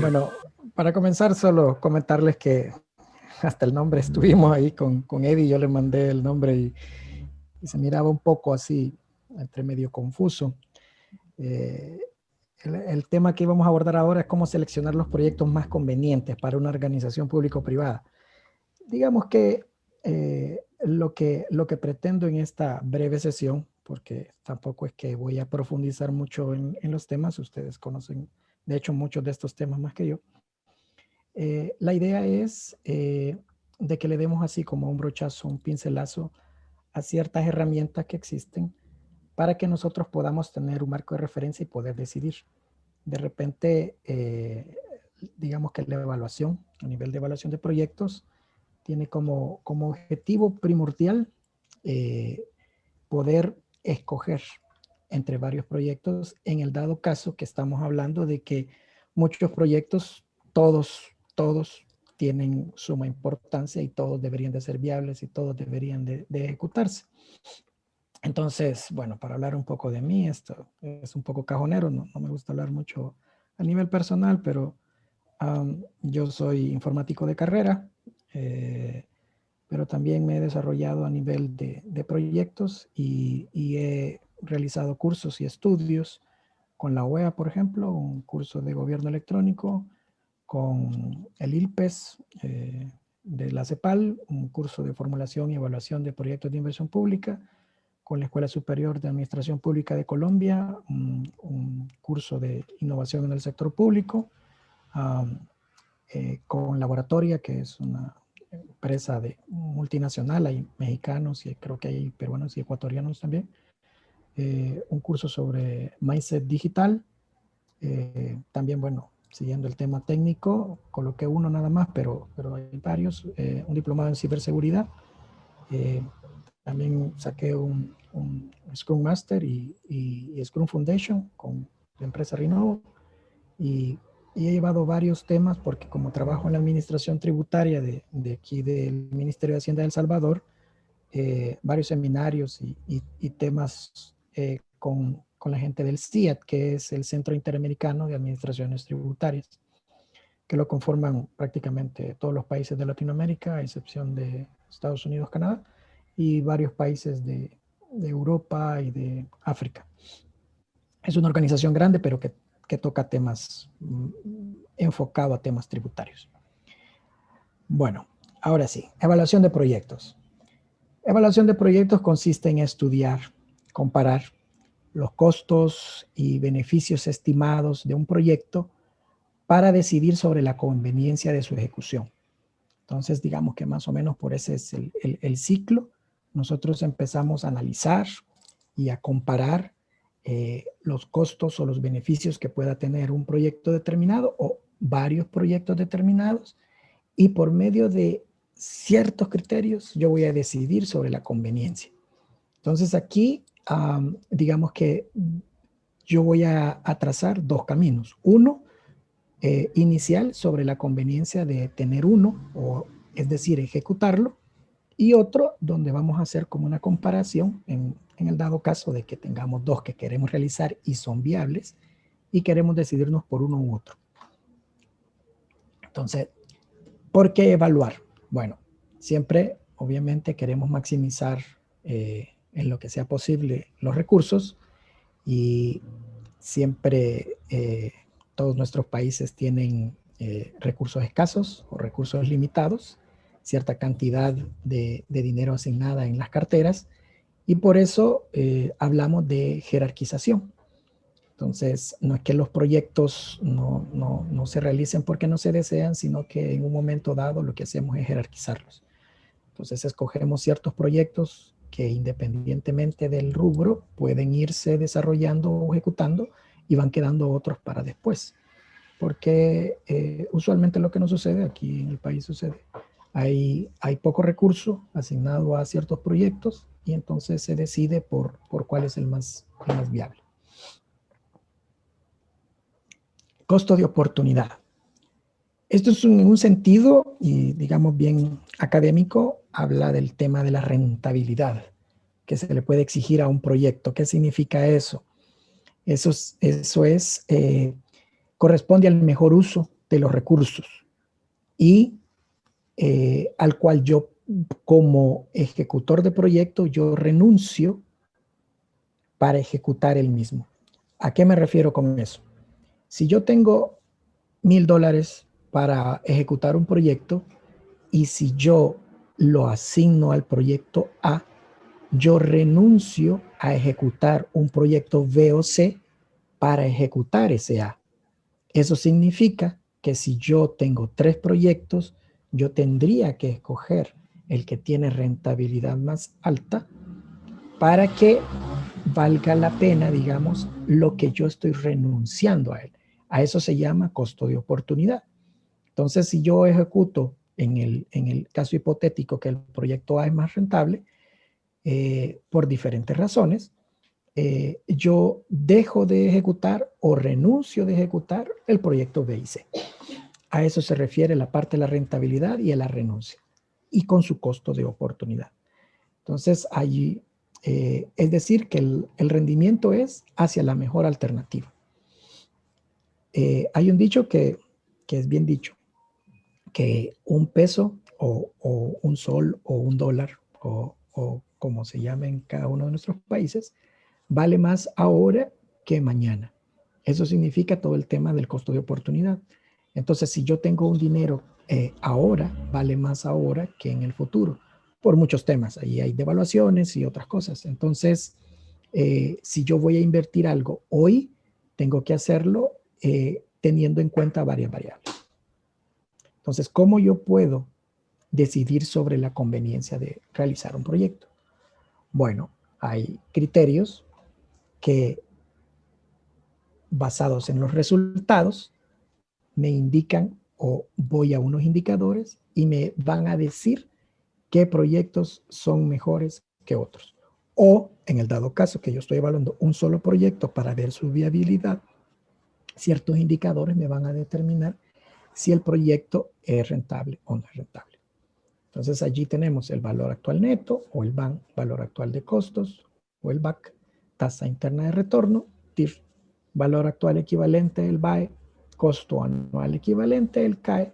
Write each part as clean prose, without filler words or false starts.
Bueno, para comenzar, solo comentarles que hasta el nombre estuvimos ahí con Eddie, yo le mandé el nombre y se miraba un poco así, entre medio confuso. Eh, el tema que íbamos a abordar ahora es cómo seleccionar los proyectos más convenientes para una organización público-privada. Digamos que, lo que pretendo en esta breve sesión, porque tampoco es que voy a profundizar mucho en los temas, ustedes conocen de hecho muchos de estos temas más que yo. La idea es de que le demos así como un brochazo, un pincelazo a ciertas herramientas que existen para que nosotros podamos tener un marco de referencia y poder decidir. De repente, digamos que la evaluación, a nivel de evaluación de proyectos, tiene como objetivo primordial eh, poder escoger entre varios proyectos en el dado caso que estamos hablando de que muchos proyectos, todos tienen suma importancia y todos deberían de ser viables y todos deberían de ejecutarse. Entonces, bueno, para hablar un poco de mí, esto es un poco cajonero, no me gusta hablar mucho a nivel personal, pero yo soy informático de carrera, pero también me he desarrollado a nivel de proyectos y he realizado cursos y estudios con la OEA, por ejemplo, un curso de gobierno electrónico, con el ILPES de la CEPAL, un curso de formulación y evaluación de proyectos de inversión pública, con la Escuela Superior de Administración Pública de Colombia, un curso de innovación en el sector público, con Laboratoria, que es una empresa multinacional, hay mexicanos y creo que hay peruanos y ecuatorianos también, un curso sobre mindset digital, también, bueno, siguiendo el tema técnico, coloqué uno nada más, pero hay varios, un diplomado en ciberseguridad, también saqué un Scrum Master y Scrum Foundation con la empresa Renovo, y he llevado varios temas porque como trabajo en la administración tributaria de aquí del Ministerio de Hacienda de El Salvador, varios seminarios y temas con la gente del CIAT, que es el Centro Interamericano de Administraciones Tributarias, que lo conforman prácticamente todos los países de Latinoamérica, a excepción de Estados Unidos, Canadá, y varios países de Europa y de África. Es una organización grande, pero que toca temas enfocado a temas tributarios. Bueno, ahora sí, evaluación de proyectos. Evaluación de proyectos consiste en estudiar, comparar los costos y beneficios estimados de un proyecto para decidir sobre la conveniencia de su ejecución. Entonces, digamos que más o menos por ese es el ciclo. Nosotros empezamos a analizar y a comparar los costos o los beneficios que pueda tener un proyecto determinado o varios proyectos determinados, y por medio de ciertos criterios yo voy a decidir sobre la conveniencia. Entonces aquí, digamos que yo voy a trazar dos caminos. Uno, inicial sobre la conveniencia de tener uno, o es decir, ejecutarlo, y otro donde vamos a hacer como una comparación en el dado caso de que tengamos dos que queremos realizar y son viables y queremos decidirnos por uno u otro. Entonces, ¿por qué evaluar? Bueno, siempre obviamente queremos maximizar en lo que sea posible los recursos, y siempre todos nuestros países tienen recursos escasos o recursos limitados, cierta cantidad de dinero asignada en las carteras, y por eso hablamos de jerarquización. Entonces, no es que los proyectos no se realicen porque no se desean, sino que en un momento dado lo que hacemos es jerarquizarlos. Entonces, escogemos ciertos proyectos que independientemente del rubro pueden irse desarrollando o ejecutando, y van quedando otros para después. Porque usualmente lo que nos sucede, aquí en el país sucede, hay poco recurso asignado a ciertos proyectos y entonces se decide por cuál es el más viable. Costo de oportunidad. Esto es en un sentido, y digamos bien académico, habla del tema de la rentabilidad que se le puede exigir a un proyecto. ¿Qué significa eso? Eso es corresponde al mejor uso de los recursos y al cual yo, como ejecutor de proyecto, yo renuncio para ejecutar el mismo. ¿A qué me refiero con eso? Si yo tengo $1000 para ejecutar un proyecto y si yo lo asigno al proyecto A, yo renuncio a ejecutar un proyecto B o C para ejecutar ese A. Eso significa que si yo tengo 3 proyectos, yo tendría que escoger el que tiene rentabilidad más alta para que valga la pena, digamos, lo que yo estoy renunciando a él. A eso se llama costo de oportunidad. Entonces, si yo ejecuto en el caso hipotético que el proyecto A es más rentable, por diferentes razones, yo dejo de ejecutar o renuncio de ejecutar el proyecto B y C. A eso se refiere la parte de la rentabilidad y a la renuncia, y con su costo de oportunidad. Entonces, allí, es decir, que el rendimiento es hacia la mejor alternativa. Hay un dicho que es bien dicho, que un peso o un sol o un dólar o como se llama en cada uno de nuestros países, vale más ahora que mañana. Eso significa todo el tema del costo de oportunidad. Entonces, si yo tengo un dinero ahora, vale más ahora que en el futuro, por muchos temas. Ahí hay devaluaciones y otras cosas. Entonces, si yo voy a invertir algo hoy, tengo que hacerlo teniendo en cuenta varias variables. Entonces, ¿cómo yo puedo decidir sobre la conveniencia de realizar un proyecto? Bueno, hay criterios que, basados en los resultados, me indican o voy a unos indicadores y me van a decir qué proyectos son mejores que otros. O, en el dado caso que yo estoy evaluando un solo proyecto para ver su viabilidad, ciertos indicadores me van a determinar si el proyecto es rentable o no es rentable. Entonces allí tenemos el valor actual neto o el VAN, valor actual de costos, o el VAC, tasa interna de retorno, TIR, valor actual equivalente, el VAE, costo anual equivalente, el CAE,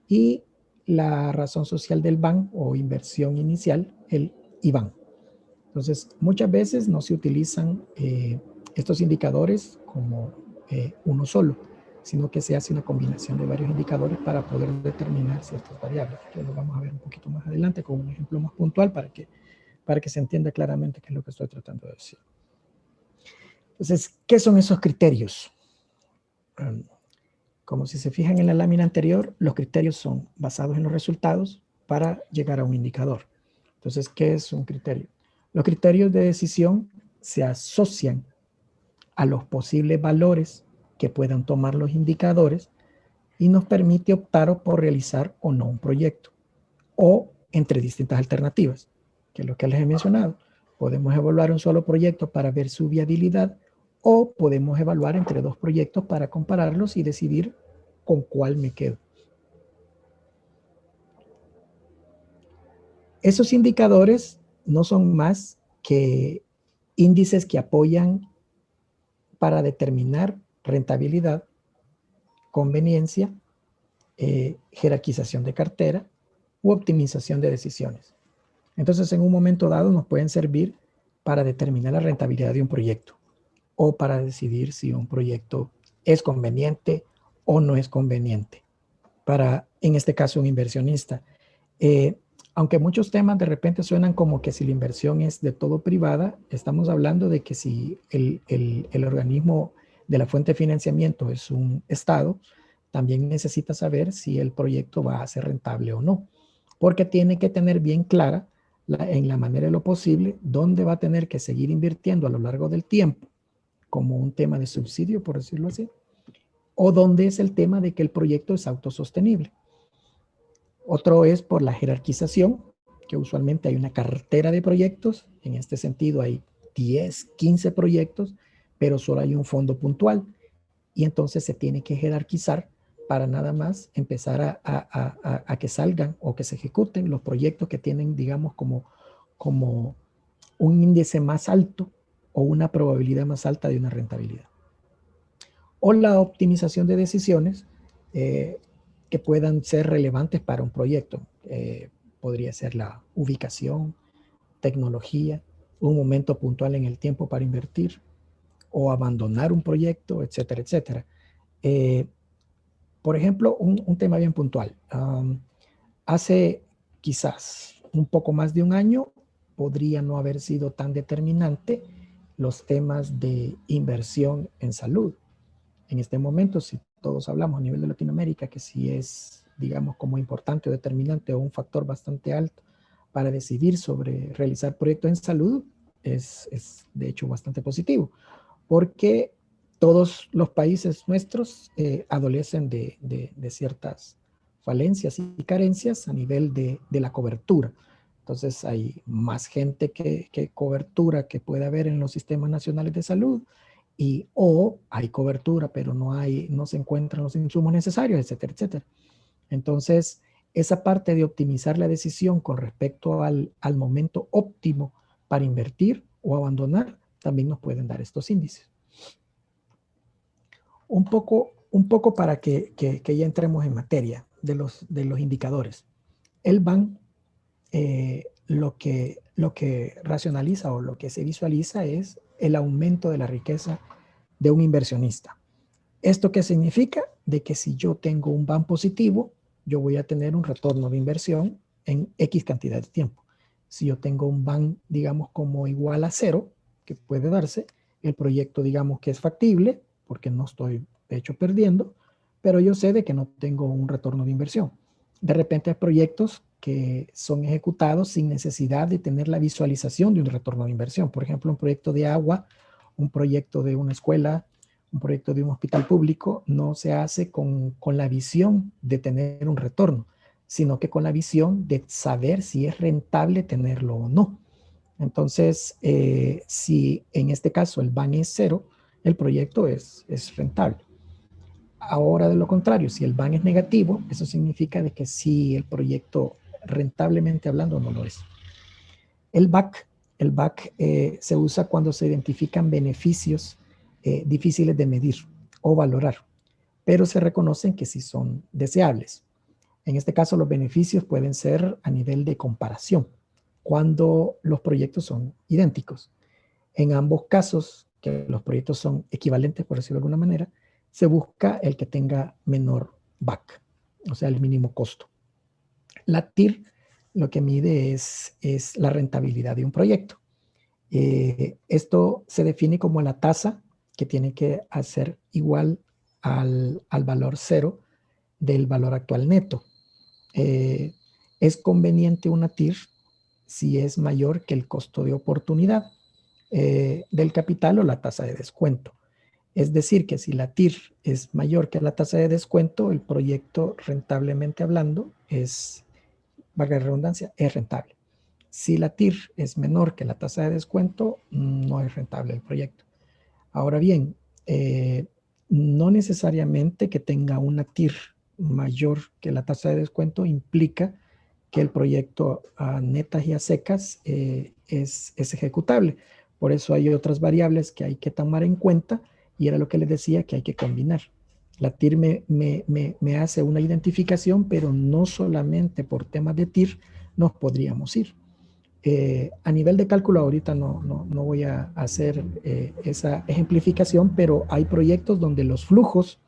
y la razón social del BAN o inversión inicial, el IBAN. Entonces, muchas veces no se utilizan estos indicadores como uno solo, sino que se hace una combinación de varios indicadores para poder determinar ciertas variables, que lo vamos a ver un poquito más adelante con un ejemplo más puntual para que se entienda claramente qué es lo que estoy tratando de decir. Entonces, ¿qué son esos criterios? Como si se fijan en la lámina anterior, los criterios son basados en los resultados para llegar a un indicador. Entonces, ¿qué es un criterio? Los criterios de decisión se asocian a los posibles valores que puedan tomar los indicadores y nos permite optar por realizar o no un proyecto, o entre distintas alternativas, que es lo que les he mencionado. Podemos evaluar un solo proyecto para ver su viabilidad, o podemos evaluar entre 2 proyectos para compararlos y decidir con cuál me quedo. Esos indicadores no son más que índices que apoyan para determinar rentabilidad, conveniencia, jerarquización de cartera u optimización de decisiones. Entonces, en un momento dado nos pueden servir para determinar la rentabilidad de un proyecto o para decidir si un proyecto es conveniente o no es conveniente para, en este caso, un inversionista. Aunque muchos temas de repente suenan como que si la inversión es de todo privada, estamos hablando de que si el organismo de la fuente de financiamiento es un Estado, también necesita saber si el proyecto va a ser rentable o no, porque tiene que tener bien clara en la manera de lo posible dónde va a tener que seguir invirtiendo a lo largo del tiempo, como un tema de subsidio, por decirlo así, o dónde es el tema de que el proyecto es autosostenible. Otro es por la jerarquización, que usualmente hay una cartera de proyectos. En este sentido hay 10, 15 proyectos, pero solo hay un fondo puntual. Y entonces se tiene que jerarquizar para nada más empezar a que salgan o que se ejecuten los proyectos que tienen, digamos, como un índice más alto o una probabilidad más alta de una rentabilidad. o la optimización de decisiones que puedan ser relevantes para un proyecto. Podría ser la ubicación, tecnología, un momento puntual en el tiempo para invertir o abandonar un proyecto, etcétera, etcétera. Por ejemplo, un tema bien puntual. Hace quizás un poco más de un año podría no haber sido tan determinante los temas de inversión en salud. En este momento, si todos hablamos a nivel de Latinoamérica, que sí es, digamos, como importante o determinante o un factor bastante alto para decidir sobre realizar proyectos en salud, es de hecho bastante positivo, porque todos los países nuestros adolecen de ciertas falencias y carencias a nivel de la cobertura. Entonces hay más gente que cobertura que puede haber en los sistemas nacionales de salud y o hay cobertura pero no se encuentran los insumos necesarios, etcétera, etcétera. Entonces esa parte de optimizar la decisión con respecto al momento óptimo para invertir o abandonar también nos pueden dar estos índices. Un poco para que ya entremos en materia de los indicadores. El BAN lo que racionaliza o lo que se visualiza es el aumento de la riqueza de un inversionista. ¿Esto qué significa? De que si yo tengo un BAN positivo, yo voy a tener un retorno de inversión en X cantidad de tiempo. Si yo tengo un BAN, digamos, como igual a 0, que puede darse, el proyecto, digamos, que es factible, porque no estoy, de hecho, perdiendo, pero yo sé de que no tengo un retorno de inversión. De repente hay proyectos que son ejecutados sin necesidad de tener la visualización de un retorno de inversión. Por ejemplo, un proyecto de agua, un proyecto de una escuela, un proyecto de un hospital público no se hace con la visión de tener un retorno, sino que con la visión de saber si es rentable tenerlo o no. Entonces, si en este caso el BAN es 0, el proyecto es rentable. Ahora, de lo contrario, si el BAN es negativo, eso significa de que si el proyecto rentablemente hablando no lo es. El BAC se usa cuando se identifican beneficios difíciles de medir o valorar, pero se reconocen que sí son deseables. En este caso, los beneficios pueden ser a nivel de comparación, cuando los proyectos son idénticos. En ambos casos, que los proyectos son equivalentes, por decirlo de alguna manera, se busca el que tenga menor BAC, o sea, el mínimo costo. La TIR lo que mide es la rentabilidad de un proyecto. Esto se define como la tasa que tiene que hacer igual al valor 0 del valor actual neto. Es conveniente una TIR si es mayor que el costo de oportunidad del capital o la tasa de descuento. Es decir, que si la TIR es mayor que la tasa de descuento, el proyecto rentablemente hablando es, valga la redundancia, es rentable. Si la TIR es menor que la tasa de descuento, no es rentable el proyecto. Ahora bien, no necesariamente que tenga una TIR mayor que la tasa de descuento implica que el proyecto a netas y a secas es ejecutable. Por eso hay otras variables que hay que tomar en cuenta y era lo que les decía que hay que combinar. La TIR me hace una identificación, pero no solamente por temas de TIR nos podríamos ir. A nivel de cálculo ahorita no voy a hacer esa ejemplificación, pero hay proyectos donde los flujos,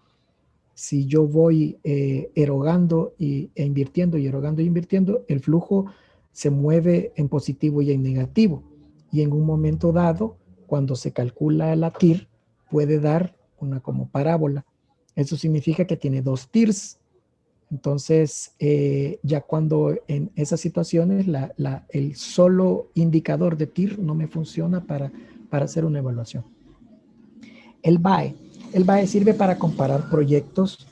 si yo voy erogando e invirtiendo y erogando e invirtiendo, el flujo se mueve en positivo y en negativo. Y en un momento dado, cuando se calcula la TIR, puede dar una como parábola. Eso significa que tiene dos TIRs. Entonces, ya cuando en esas situaciones el solo indicador de TIR no me funciona para hacer una evaluación. El BAE. El BAE sirve para comparar proyectos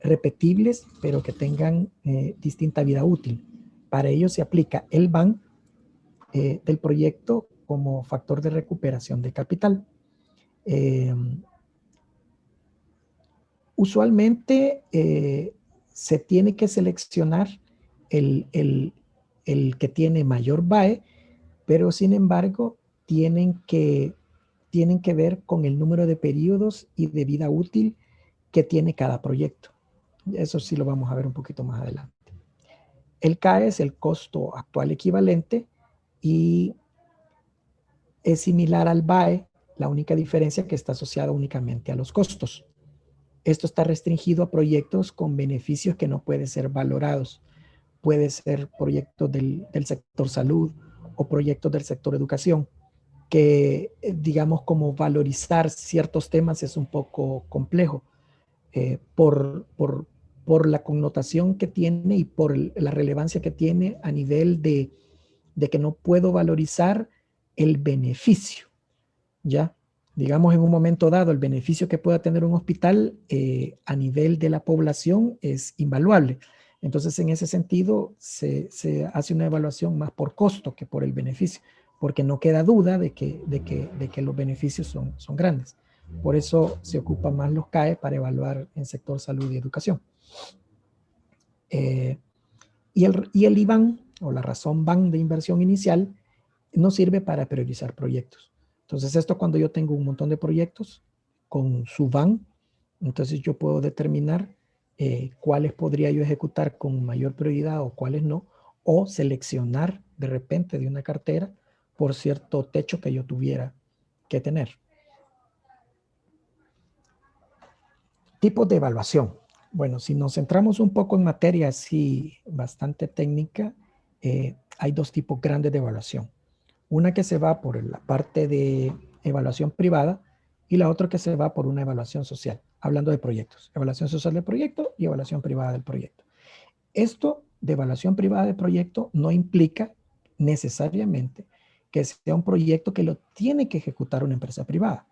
repetibles, pero que tengan distinta vida útil. Para ello se aplica el BAN del proyecto como factor de recuperación de capital. Usualmente se tiene que seleccionar el que tiene mayor BAE, pero sin embargo tienen que tienen que ver con el número de periodos y de vida útil que tiene cada proyecto. Eso sí lo vamos a ver un poquito más adelante. El CAE es el costo actual equivalente y es similar al BAE, la única diferencia es que está asociada únicamente a los costos. Esto está restringido a proyectos con beneficios que no pueden ser valorados. Puede ser proyectos del sector salud o proyectos del sector educación, que digamos como valorizar ciertos temas es un poco complejo por la connotación que tiene y por la relevancia que tiene a nivel de que no puedo valorizar el beneficio, ¿ya? Digamos, en un momento dado, el beneficio que pueda tener un hospital a nivel de la población es invaluable. Entonces, en ese sentido, se hace una evaluación más por costo que por el beneficio, porque no queda duda de que los beneficios son grandes. Por eso se ocupan más los CAE para evaluar en sector salud y educación. Y el IBAN, o la razón BAN de inversión inicial, no sirve para priorizar proyectos. Entonces, esto cuando yo tengo un montón de proyectos con su BAN, entonces yo puedo determinar cuáles podría yo ejecutar con mayor prioridad o cuáles no, o seleccionar de repente de una cartera por cierto techo que yo tuviera que tener. Tipos de evaluación. Bueno, si nos centramos un poco en materia así bastante técnica, hay dos tipos grandes de evaluación. Una que se va por la parte de evaluación privada y la otra que se va por una evaluación social, hablando de proyectos. Evaluación social del proyecto y evaluación privada del proyecto. Esto de evaluación privada del proyecto no implica necesariamente que sea un proyecto que lo tiene que ejecutar una empresa privada.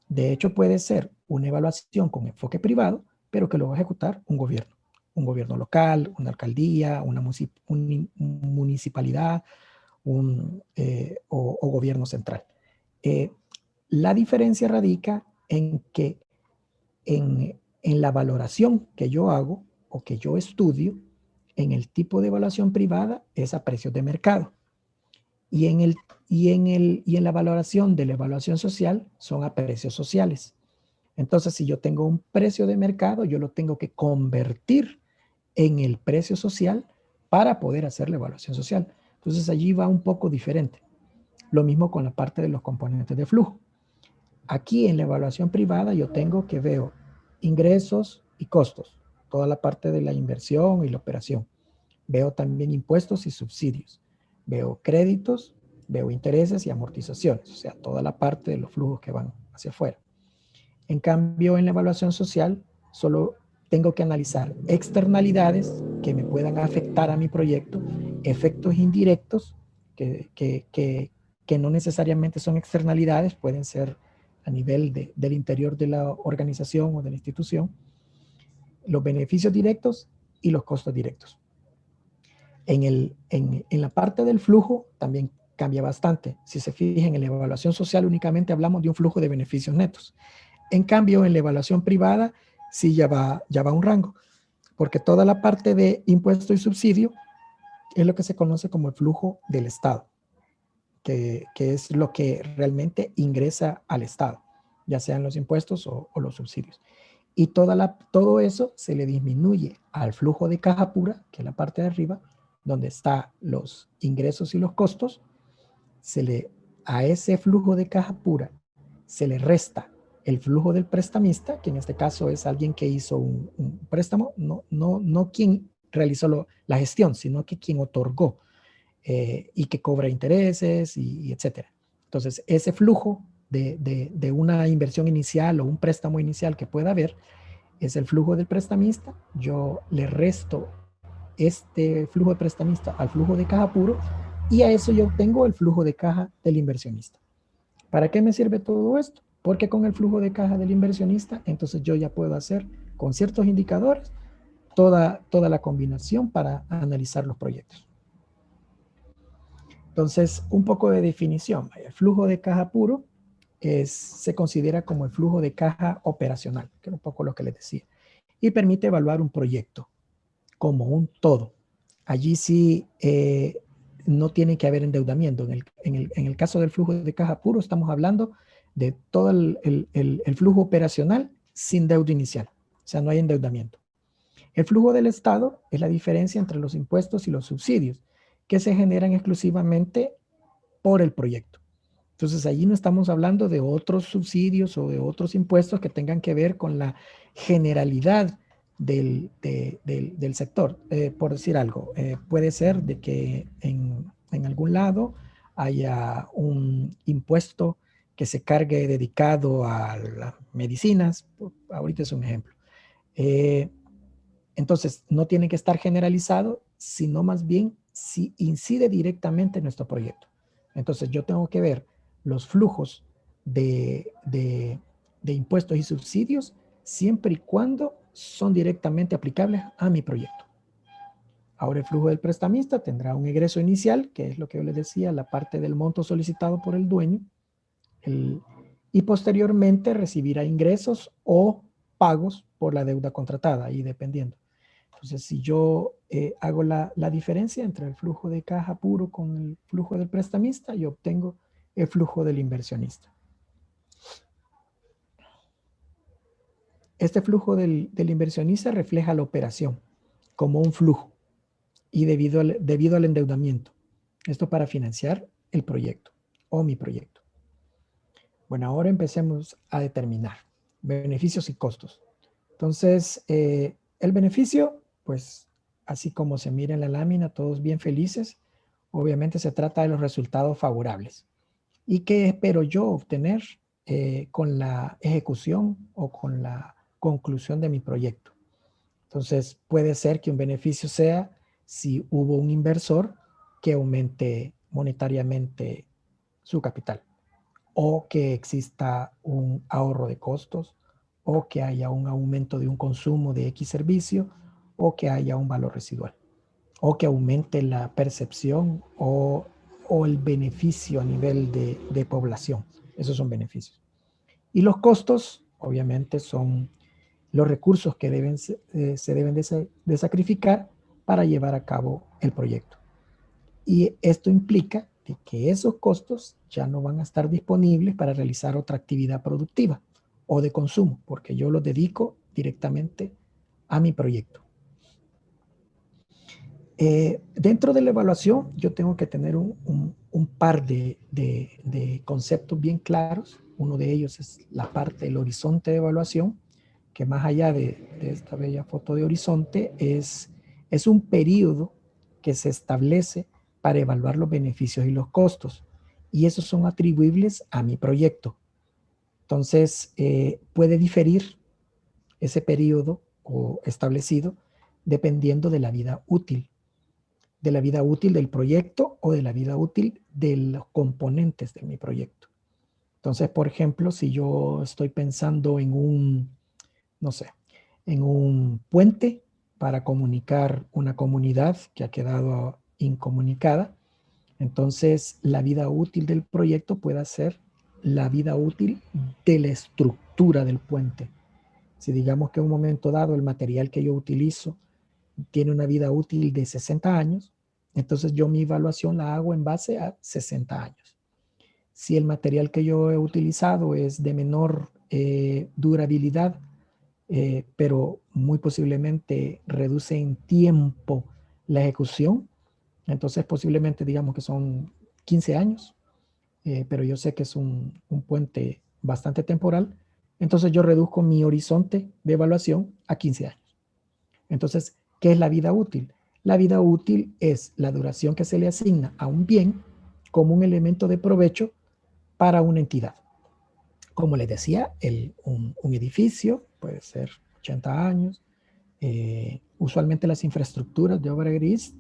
De hecho, puede ser una evaluación con enfoque privado, pero que lo va a ejecutar un gobierno local, una alcaldía, una municipalidad, o gobierno central. La diferencia radica en que en la valoración que yo hago o que yo estudio, en el tipo de evaluación privada es a precios de mercado. Y en la valoración de la evaluación social son a precios sociales. Entonces, si yo tengo un precio de mercado, yo lo tengo que convertir en el precio social para poder hacer la evaluación social. Entonces, allí va un poco diferente. Lo mismo con la parte de los componentes de flujo. Aquí en la evaluación privada yo tengo que veo ingresos y costos, toda la parte de la inversión y la operación. Veo también impuestos y subsidios. Veo créditos, veo intereses y amortizaciones, o sea, toda la parte de los flujos que van hacia afuera. En cambio, en la evaluación social, solo tengo que analizar externalidades que me puedan afectar a mi proyecto, efectos indirectos que no necesariamente son externalidades, pueden ser a nivel del interior de la organización o de la institución, los beneficios directos y los costos directos. En la parte del flujo también cambia bastante. Si se fijan, en la evaluación social únicamente hablamos de un flujo de beneficios netos. En cambio, en la evaluación privada sí ya va un rango, porque toda la parte de impuesto y subsidio es lo que se conoce como el flujo del Estado, que es lo que realmente ingresa al Estado, ya sean los impuestos o los subsidios. Y todo eso se le disminuye al flujo de caja pura, que es la parte de arriba, donde están los ingresos y los costos. A ese flujo de caja pura se le resta el flujo del prestamista, que en este caso es alguien que hizo un préstamo, no quien realizó la gestión, sino que quien otorgó y que cobra intereses y etcétera. Entonces, ese flujo de una inversión inicial o un préstamo inicial que pueda haber es el flujo del prestamista. Yo le resto este flujo de prestamista al flujo de caja puro y a eso yo obtengo el flujo de caja del inversionista. ¿Para qué me sirve todo esto? Porque con el flujo de caja del inversionista, entonces yo ya puedo hacer con ciertos indicadores toda la combinación para analizar los proyectos. Entonces, un poco de definición. El flujo de caja puro se considera como el flujo de caja operacional, que es un poco lo que les decía, y permite evaluar un proyecto como un todo. Allí sí no tiene que haber endeudamiento. En el caso del flujo de caja puro estamos hablando de todo el flujo operacional sin deuda inicial. O sea, no hay endeudamiento. El flujo del Estado es la diferencia entre los impuestos y los subsidios que se generan exclusivamente por el proyecto. Entonces, allí no estamos hablando de otros subsidios o de otros impuestos que tengan que ver con la generalidad del sector. Por decir algo, puede ser de que en algún lado haya un impuesto que se cargue dedicado a las medicinas. Ahorita es un ejemplo. Entonces, no tiene que estar generalizado, sino más bien si incide directamente en nuestro proyecto. Entonces, yo tengo que ver los flujos de impuestos y subsidios siempre y cuando son directamente aplicables a mi proyecto. Ahora el flujo del prestamista tendrá un egreso inicial, que es lo que yo les decía, la parte del monto solicitado por el dueño, y posteriormente recibirá ingresos o pagos por la deuda contratada, ahí dependiendo. Entonces, si yo hago la diferencia entre el flujo de caja puro con el flujo del prestamista, yo obtengo el flujo del inversionista. Este flujo del inversionista refleja la operación como un flujo y debido al endeudamiento. Esto para financiar el proyecto o mi proyecto. Bueno, ahora empecemos a determinar beneficios y costos. Entonces, el beneficio, pues así como se mira en la lámina, todos bien felices, obviamente se trata de los resultados favorables. ¿Y qué espero yo obtener con la ejecución o con la conclusión de mi proyecto? Entonces, puede ser que un beneficio sea si hubo un inversor que aumente monetariamente su capital, o que exista un ahorro de costos, o que haya un aumento de un consumo de X servicio, o que haya un valor residual, o que aumente la percepción o el beneficio a nivel de población. Esos son beneficios. Y los costos, obviamente, son los recursos que se deben de sacrificar para llevar a cabo el proyecto. Y esto implica que esos costos ya no van a estar disponibles para realizar otra actividad productiva o de consumo, porque yo los dedico directamente a mi proyecto. Dentro de la evaluación, yo tengo que tener un par de conceptos bien claros. Uno de ellos es la parte del horizonte de evaluación, que más allá de esta bella foto de horizonte, es un periodo que se establece para evaluar los beneficios y los costos. Y esos son atribuibles a mi proyecto. Entonces, puede diferir ese periodo o establecido dependiendo de la vida útil del proyecto o de la vida útil de los componentes de mi proyecto. Entonces, por ejemplo, si yo estoy pensando en no sé, en un puente para comunicar una comunidad que ha quedado incomunicada, entonces la vida útil del proyecto puede ser la vida útil de la estructura del puente. Si digamos que en un momento dado el material que yo utilizo tiene una vida útil de 60 años, entonces yo mi evaluación la hago en base a 60 años. Si el material que yo he utilizado es de menor durabilidad, pero muy posiblemente reduce en tiempo la ejecución, entonces posiblemente digamos que son 15 años, pero yo sé que es un puente bastante temporal, entonces yo reduzco mi horizonte de evaluación a 15 años. Entonces, ¿qué es la vida útil? La vida útil es la duración que se le asigna a un bien como un elemento de provecho para una entidad. Como les decía, un edificio puede ser 80 años. Usualmente las infraestructuras de obra gris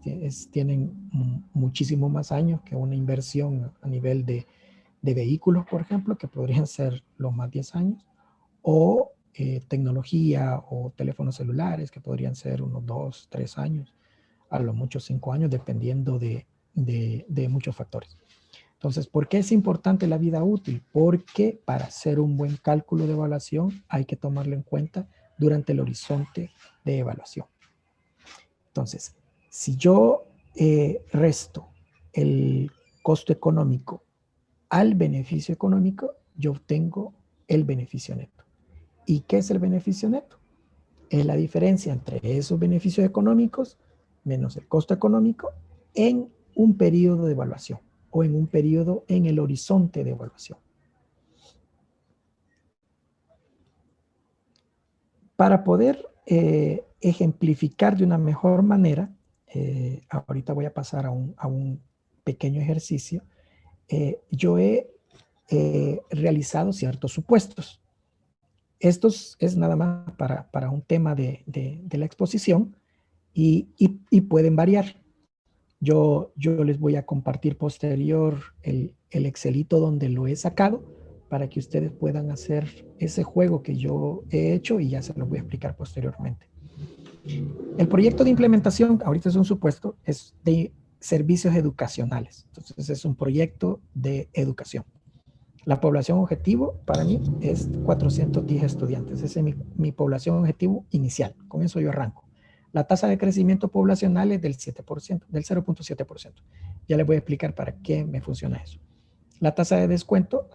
tienen muchísimo más años que una inversión a nivel de vehículos, por ejemplo, que podrían ser los más 10 años, o tecnología o teléfonos celulares, que podrían ser unos 2, 3 años, a lo mucho 5 años, dependiendo de muchos factores. Entonces, ¿por qué es importante la vida útil? Porque para hacer un buen cálculo de evaluación hay que tomarlo en cuenta durante el horizonte de evaluación. Entonces, si yo resto el costo económico al beneficio económico, yo obtengo el beneficio neto. ¿Y qué es el beneficio neto? Es la diferencia entre esos beneficios económicos menos el costo económico en un periodo de evaluación o en un periodo en el horizonte de evaluación. Para poder ejemplificar de una mejor manera, ahorita voy a pasar a un pequeño ejercicio. Yo he realizado ciertos supuestos. Estos es nada más para un tema de la exposición y pueden variar. Yo les voy a compartir posterior el Excelito donde lo he sacado para que ustedes puedan hacer ese juego que yo he hecho y ya se los voy a explicar posteriormente. El proyecto de implementación, ahorita es un supuesto, es de servicios educacionales. Entonces es un proyecto de educación. La población objetivo para mí es 410 estudiantes. Esa es mi población objetivo inicial. Con eso yo arranco. La tasa de crecimiento poblacional es del 7%, del 0.7%. Ya les voy a explicar para qué me funciona eso. La tasa de descuento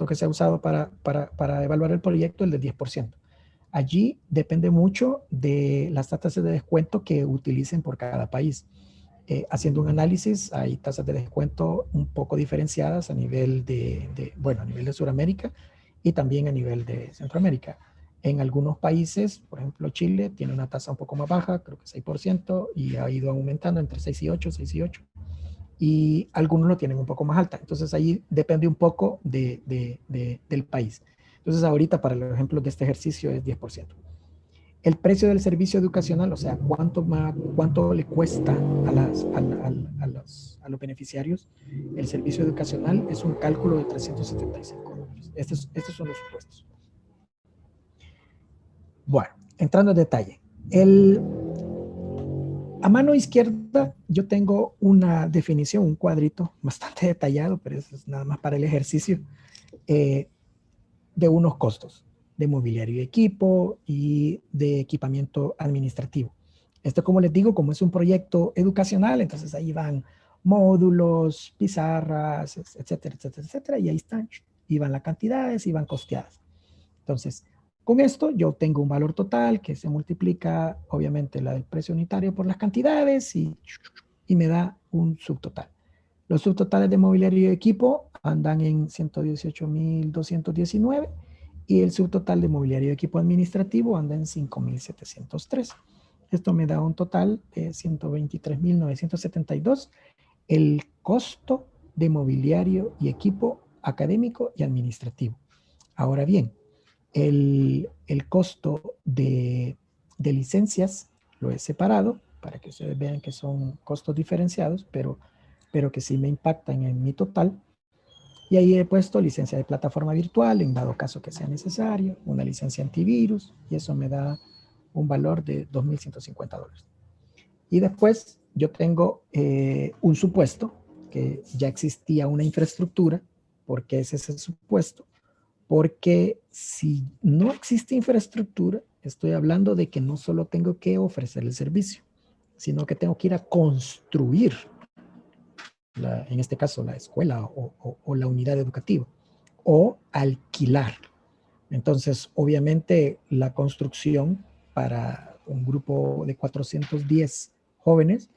que se ha usado para evaluar el proyecto es del 10%. Allí depende mucho de las tasas de descuento que utilicen por cada país. Haciendo un análisis, hay tasas de descuento un poco diferenciadas a nivel a nivel de Sudamérica y también a nivel de Centroamérica. En algunos países, por ejemplo Chile, tiene una tasa un poco más baja, creo que 6%, y ha ido aumentando entre 6 y 8, 6 y 8. Y algunos lo tienen un poco más alta. Entonces ahí depende un poco del país. Entonces ahorita para los ejemplos de este ejercicio es 10%. El precio del servicio educacional, o sea, cuánto le cuesta a los beneficiarios el servicio educacional, es un cálculo de $375. Estos son los supuestos. Bueno, entrando en detalle. A mano izquierda yo tengo una definición, un cuadrito bastante detallado, pero eso es nada más para el ejercicio, de unos costos de mobiliario y equipo y de equipamiento administrativo. Esto, como les digo, como es un proyecto educacional, entonces ahí van módulos, pizarras, etcétera, etcétera, etcétera, y ahí están, y van las cantidades y van costeadas. Entonces, con esto yo tengo un valor total que se multiplica, obviamente, la del precio unitario por las cantidades y me da un subtotal. Los subtotales de mobiliario y equipo andan en 118.219 y el subtotal de mobiliario y equipo administrativo anda en 5.703. Esto me da un total de 123.972. El costo de mobiliario y equipo académico y administrativo. Ahora bien, el costo de licencias lo he separado para que ustedes vean que son costos diferenciados, pero que sí me impactan en mi total. Y ahí he puesto licencia de plataforma virtual, en dado caso que sea necesario, una licencia antivirus, y eso me da un valor de $2.150. Y después yo tengo un supuesto, que ya existía una infraestructura. ¿Por qué es ese supuesto? Porque si no existe infraestructura, estoy hablando de que no solo tengo que ofrecer el servicio, sino que tengo que ir a construir en este caso la escuela o la unidad educativa, o alquilar. Entonces, obviamente, la construcción para un grupo de 410 jóvenes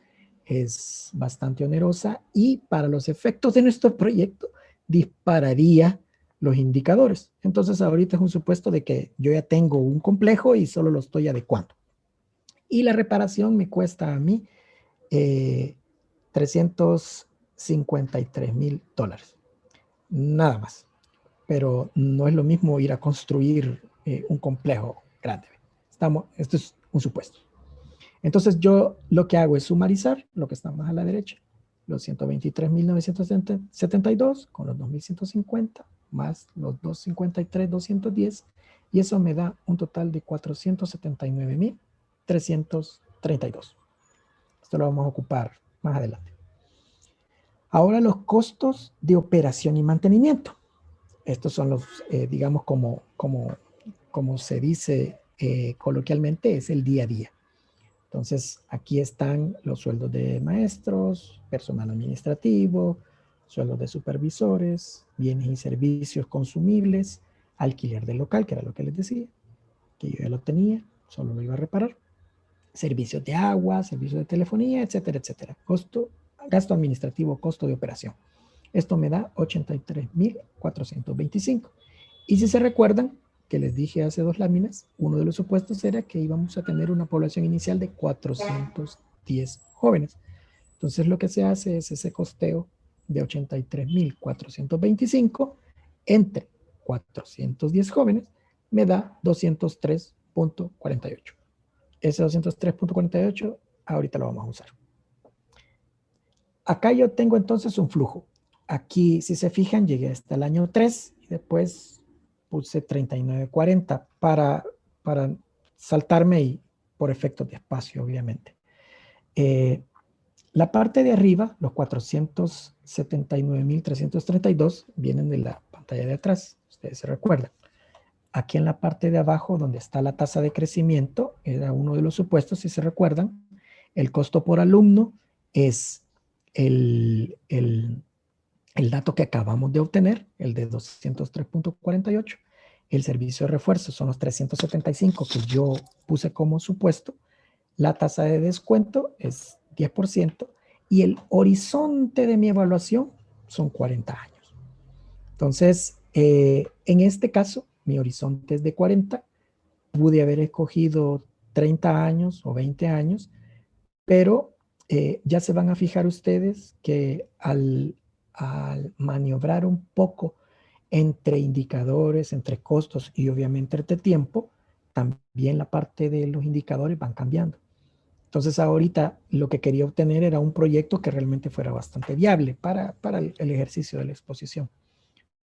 es bastante onerosa y para los efectos de nuestro proyecto dispararía los indicadores. Entonces, ahorita es un supuesto de que yo ya tengo un complejo y solo lo estoy adecuando. Y la reparación me cuesta a mí $353,000. Nada más. Pero no es lo mismo ir a construir un complejo grande. Esto es un supuesto. Entonces yo lo que hago es sumarizar lo que está más a la derecha, los 123.972 con los 2.150 más los 253.210, y eso me da un total de 479.332. Esto lo vamos a ocupar más adelante. Ahora los costos de operación y mantenimiento. Estos son los, digamos, como se dice coloquialmente, es el día a día. Entonces, aquí están los sueldos de maestros, personal administrativo, sueldos de supervisores, bienes y servicios consumibles, alquiler del local, que era lo que les decía, que yo ya lo tenía, solo lo iba a reparar, servicios de agua, servicios de telefonía, etcétera, etcétera. Gasto administrativo, costo de operación. Esto me da 83.425. Y si se recuerdan, que les dije hace 2 láminas, uno de los supuestos era que íbamos a tener una población inicial de 410 jóvenes. Entonces lo que se hace es ese costeo de 83.425 entre 410 jóvenes me da 203.48. Ese 203.48 ahorita lo vamos a usar. Acá yo tengo entonces un flujo. Aquí, si se fijan, llegué hasta el año 3 y después puse 39.40 para saltarme y por efectos de espacio, obviamente. La parte de arriba, los 479.332, vienen de la pantalla de atrás, ustedes se recuerdan. Aquí en la parte de abajo, donde está la tasa de crecimiento, era uno de los supuestos, si se recuerdan. El costo por alumno es el dato que acabamos de obtener, el de 203.48. El servicio de refuerzo son los 375 que yo puse como supuesto. La tasa de descuento es 10% y el horizonte de mi evaluación son 40 años. Entonces, en este caso, mi horizonte es de 40. Pude haber escogido 30 años o 20 años, pero ya se van a fijar ustedes que al maniobrar un poco entre indicadores, entre costos y obviamente entre tiempo, también la parte de los indicadores van cambiando. Entonces ahorita lo que quería obtener era un proyecto que realmente fuera bastante viable para el ejercicio de la exposición.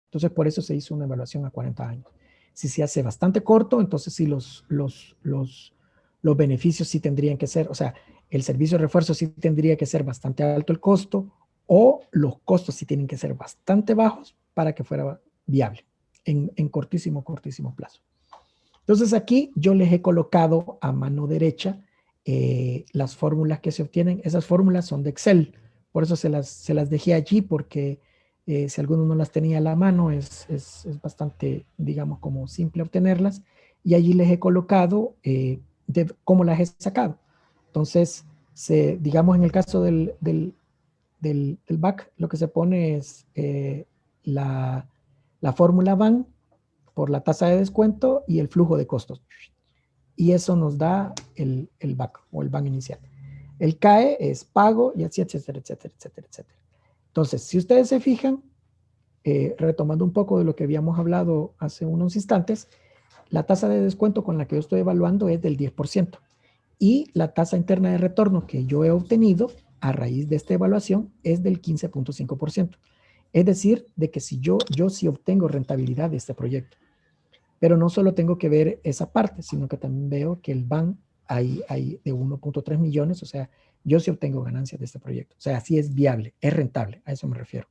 Entonces por eso se hizo una evaluación a 40 años. Si se hace bastante corto, entonces sí los beneficios sí tendrían que ser, o sea, el servicio de refuerzo sí tendría que ser bastante alto el costo, o los costos sí tienen que ser bastante bajos para que fuera viable en cortísimo plazo. Entonces aquí yo les he colocado a mano derecha las fórmulas que se obtienen. Esas fórmulas son de Excel, por eso se las dejé allí, porque si alguno no las tenía a la mano es bastante, digamos, como simple obtenerlas, y allí les he colocado cómo las he sacado. Entonces, digamos, en el caso del BAC, lo que se pone es la fórmula VAN por la tasa de descuento y el flujo de costos. Y eso nos da el BAC o el BAN inicial. El CAE es pago y así, etcétera, etcétera, etcétera, etcétera. Entonces, si ustedes se fijan, retomando un poco de lo que habíamos hablado hace unos instantes, la tasa de descuento con la que yo estoy evaluando es del 10%. Y la tasa interna de retorno que yo he obtenido a raíz de esta evaluación es del 15.5%. Es decir, de que si yo sí obtengo rentabilidad de este proyecto. Pero no solo tengo que ver esa parte, sino que también veo que el BAN hay de 1.3 millones, o sea, yo sí obtengo ganancias de este proyecto. O sea, sí es viable, es rentable, a eso me refiero.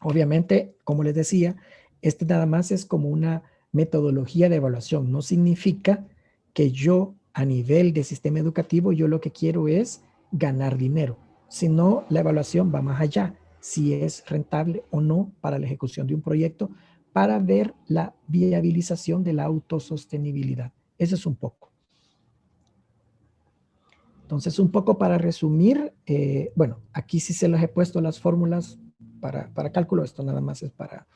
Obviamente, como les decía, este nada más es como una metodología de evaluación. No significa que yo, a nivel de sistema educativo, yo lo que quiero es ganar dinero, sino la evaluación va más allá, si es rentable o no para la ejecución de un proyecto, para ver la viabilización de la autosostenibilidad. Eso es un poco. Entonces, un poco para resumir, bueno, aquí sí se les he puesto las fórmulas para cálculo. Esto nada más es para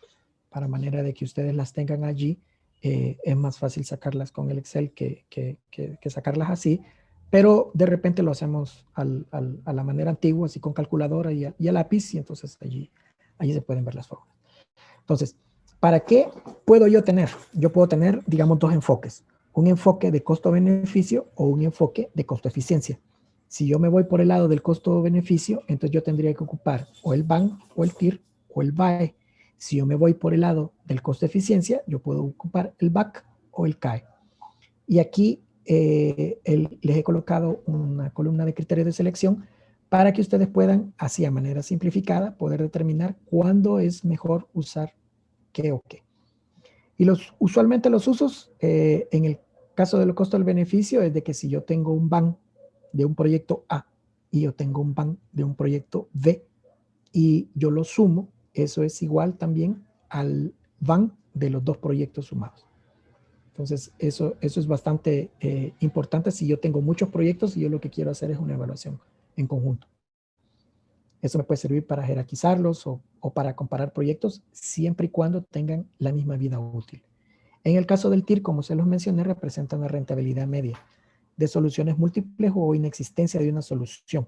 manera de que ustedes las tengan allí. Es más fácil sacarlas con el Excel que sacarlas así, pero de repente lo hacemos a la manera antigua, así con calculadora y a lápiz, y entonces allí se pueden ver las fórmulas. Entonces, ¿para qué puedo yo tener? Yo puedo tener, digamos, dos enfoques. Un enfoque de costo-beneficio o un enfoque de costo-eficiencia. Si yo me voy por el lado del costo-beneficio, entonces yo tendría que ocupar o el BAN, o el TIR, o el BAE. Si yo me voy por el lado del costo-eficiencia, yo puedo ocupar el BAC o el CAE. Y aquí les he colocado una columna de criterios de selección para que ustedes puedan, así a manera simplificada, poder determinar cuándo es mejor usar qué o qué. Y usualmente los usos, en el caso del costo del beneficio, es de que si yo tengo un BAN de un proyecto A y yo tengo un BAN de un proyecto B, y yo lo sumo, eso es igual también al VAN de los dos proyectos sumados. Entonces, eso es bastante importante si yo tengo muchos proyectos y yo lo que quiero hacer es una evaluación en conjunto. Eso me puede servir para jerarquizarlos o para comparar proyectos siempre y cuando tengan la misma vida útil. En el caso del TIR, como se los mencioné, representa una rentabilidad media de soluciones múltiples o inexistencia de una solución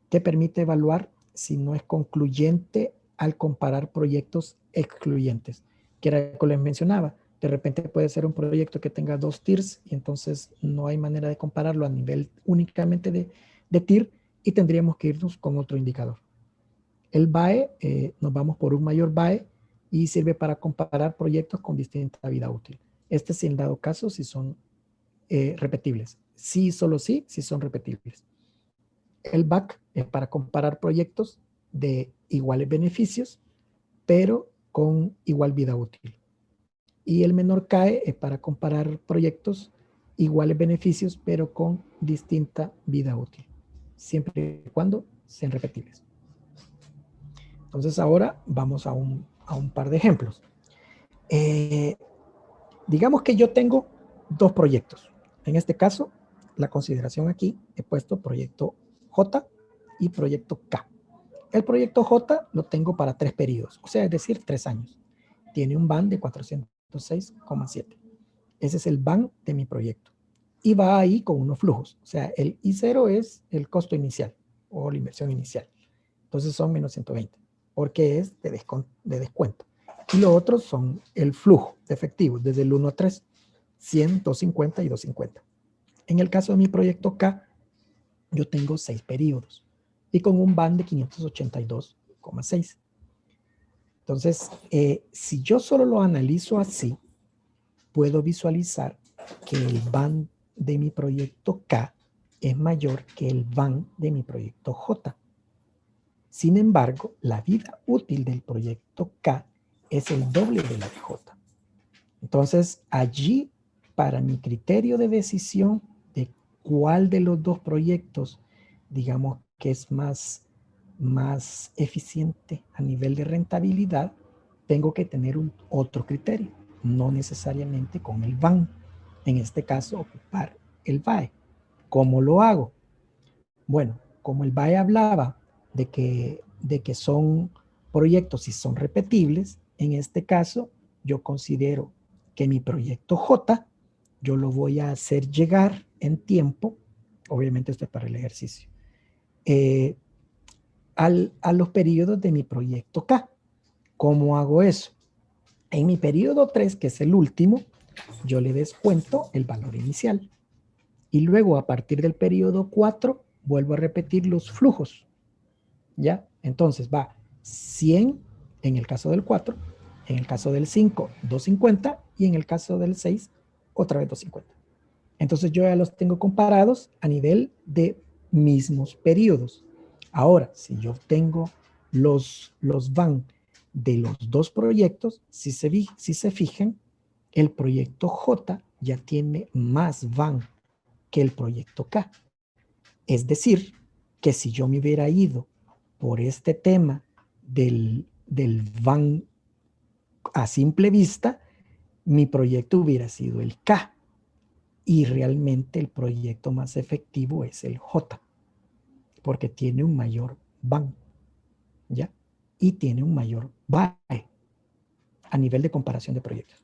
que permite evaluar si no es concluyente al comparar proyectos excluyentes, que era lo que les mencionaba. De repente puede ser un proyecto que tenga dos TIRs y entonces no hay manera de compararlo a nivel únicamente de TIR y tendríamos que irnos con otro indicador. El BAE, nos vamos por un mayor BAE y sirve para comparar proyectos con distinta vida útil. Este sí, en dado caso, si son repetibles. Sí, solo sí, si son repetibles. El BAC es para comparar proyectos de iguales beneficios, pero con igual vida útil. Y el menor CAE es para comparar proyectos iguales beneficios, pero con distinta vida útil, siempre y cuando sean repetibles. Entonces ahora vamos a un par de ejemplos. Digamos que yo tengo dos proyectos. En este caso, la consideración aquí he puesto proyecto J y proyecto K. El proyecto J lo tengo para 3 periodos, o sea, es decir, 3 años. Tiene un BAN de 406,7. Ese es el BAN de mi proyecto. Y va ahí con unos flujos. O sea, el I0 es el costo inicial o la inversión inicial. Entonces son menos 120, porque es de descuento. Y los otros son el flujo de efectivo, desde el 1 a 3, 100, 250 y 250. En el caso de mi proyecto K, yo tengo 6 periodos y con un BAN de 582,6. Entonces, si yo solo lo analizo así, puedo visualizar que el BAN de mi proyecto K es mayor que el BAN de mi proyecto J. Sin embargo, la vida útil del proyecto K es el doble de la de J. Entonces, allí, para mi criterio de decisión de cuál de los dos proyectos, digamos, que es más eficiente a nivel de rentabilidad, tengo que tener otro criterio, no necesariamente con el BAN. En este caso, ocupar el BAE. ¿Cómo lo hago? Bueno, como el BAE hablaba de que son proyectos y son repetibles, en este caso yo considero que mi proyecto J, yo lo voy a hacer llegar en tiempo, obviamente esto es para el ejercicio, a los periodos de mi proyecto K. ¿Cómo hago eso? En mi periodo 3, que es el último, yo le descuento el valor inicial. Y luego a partir del periodo 4, vuelvo a repetir los flujos. ¿Ya? Entonces va 100 en el caso del 4, en el caso del 5, 250 y en el caso del 6, otra vez 250. Entonces yo ya los tengo comparados a nivel de mismos periodos. Ahora, si yo tengo los VAN de los dos proyectos, si se fijan, el proyecto J ya tiene más VAN que el proyecto K. Es decir, que si yo me hubiera ido por este tema del VAN a simple vista, mi proyecto hubiera sido el K. Y realmente el proyecto más efectivo es el J, porque tiene un mayor BAN, ¿ya? Y tiene un mayor BAE a nivel de comparación de proyectos.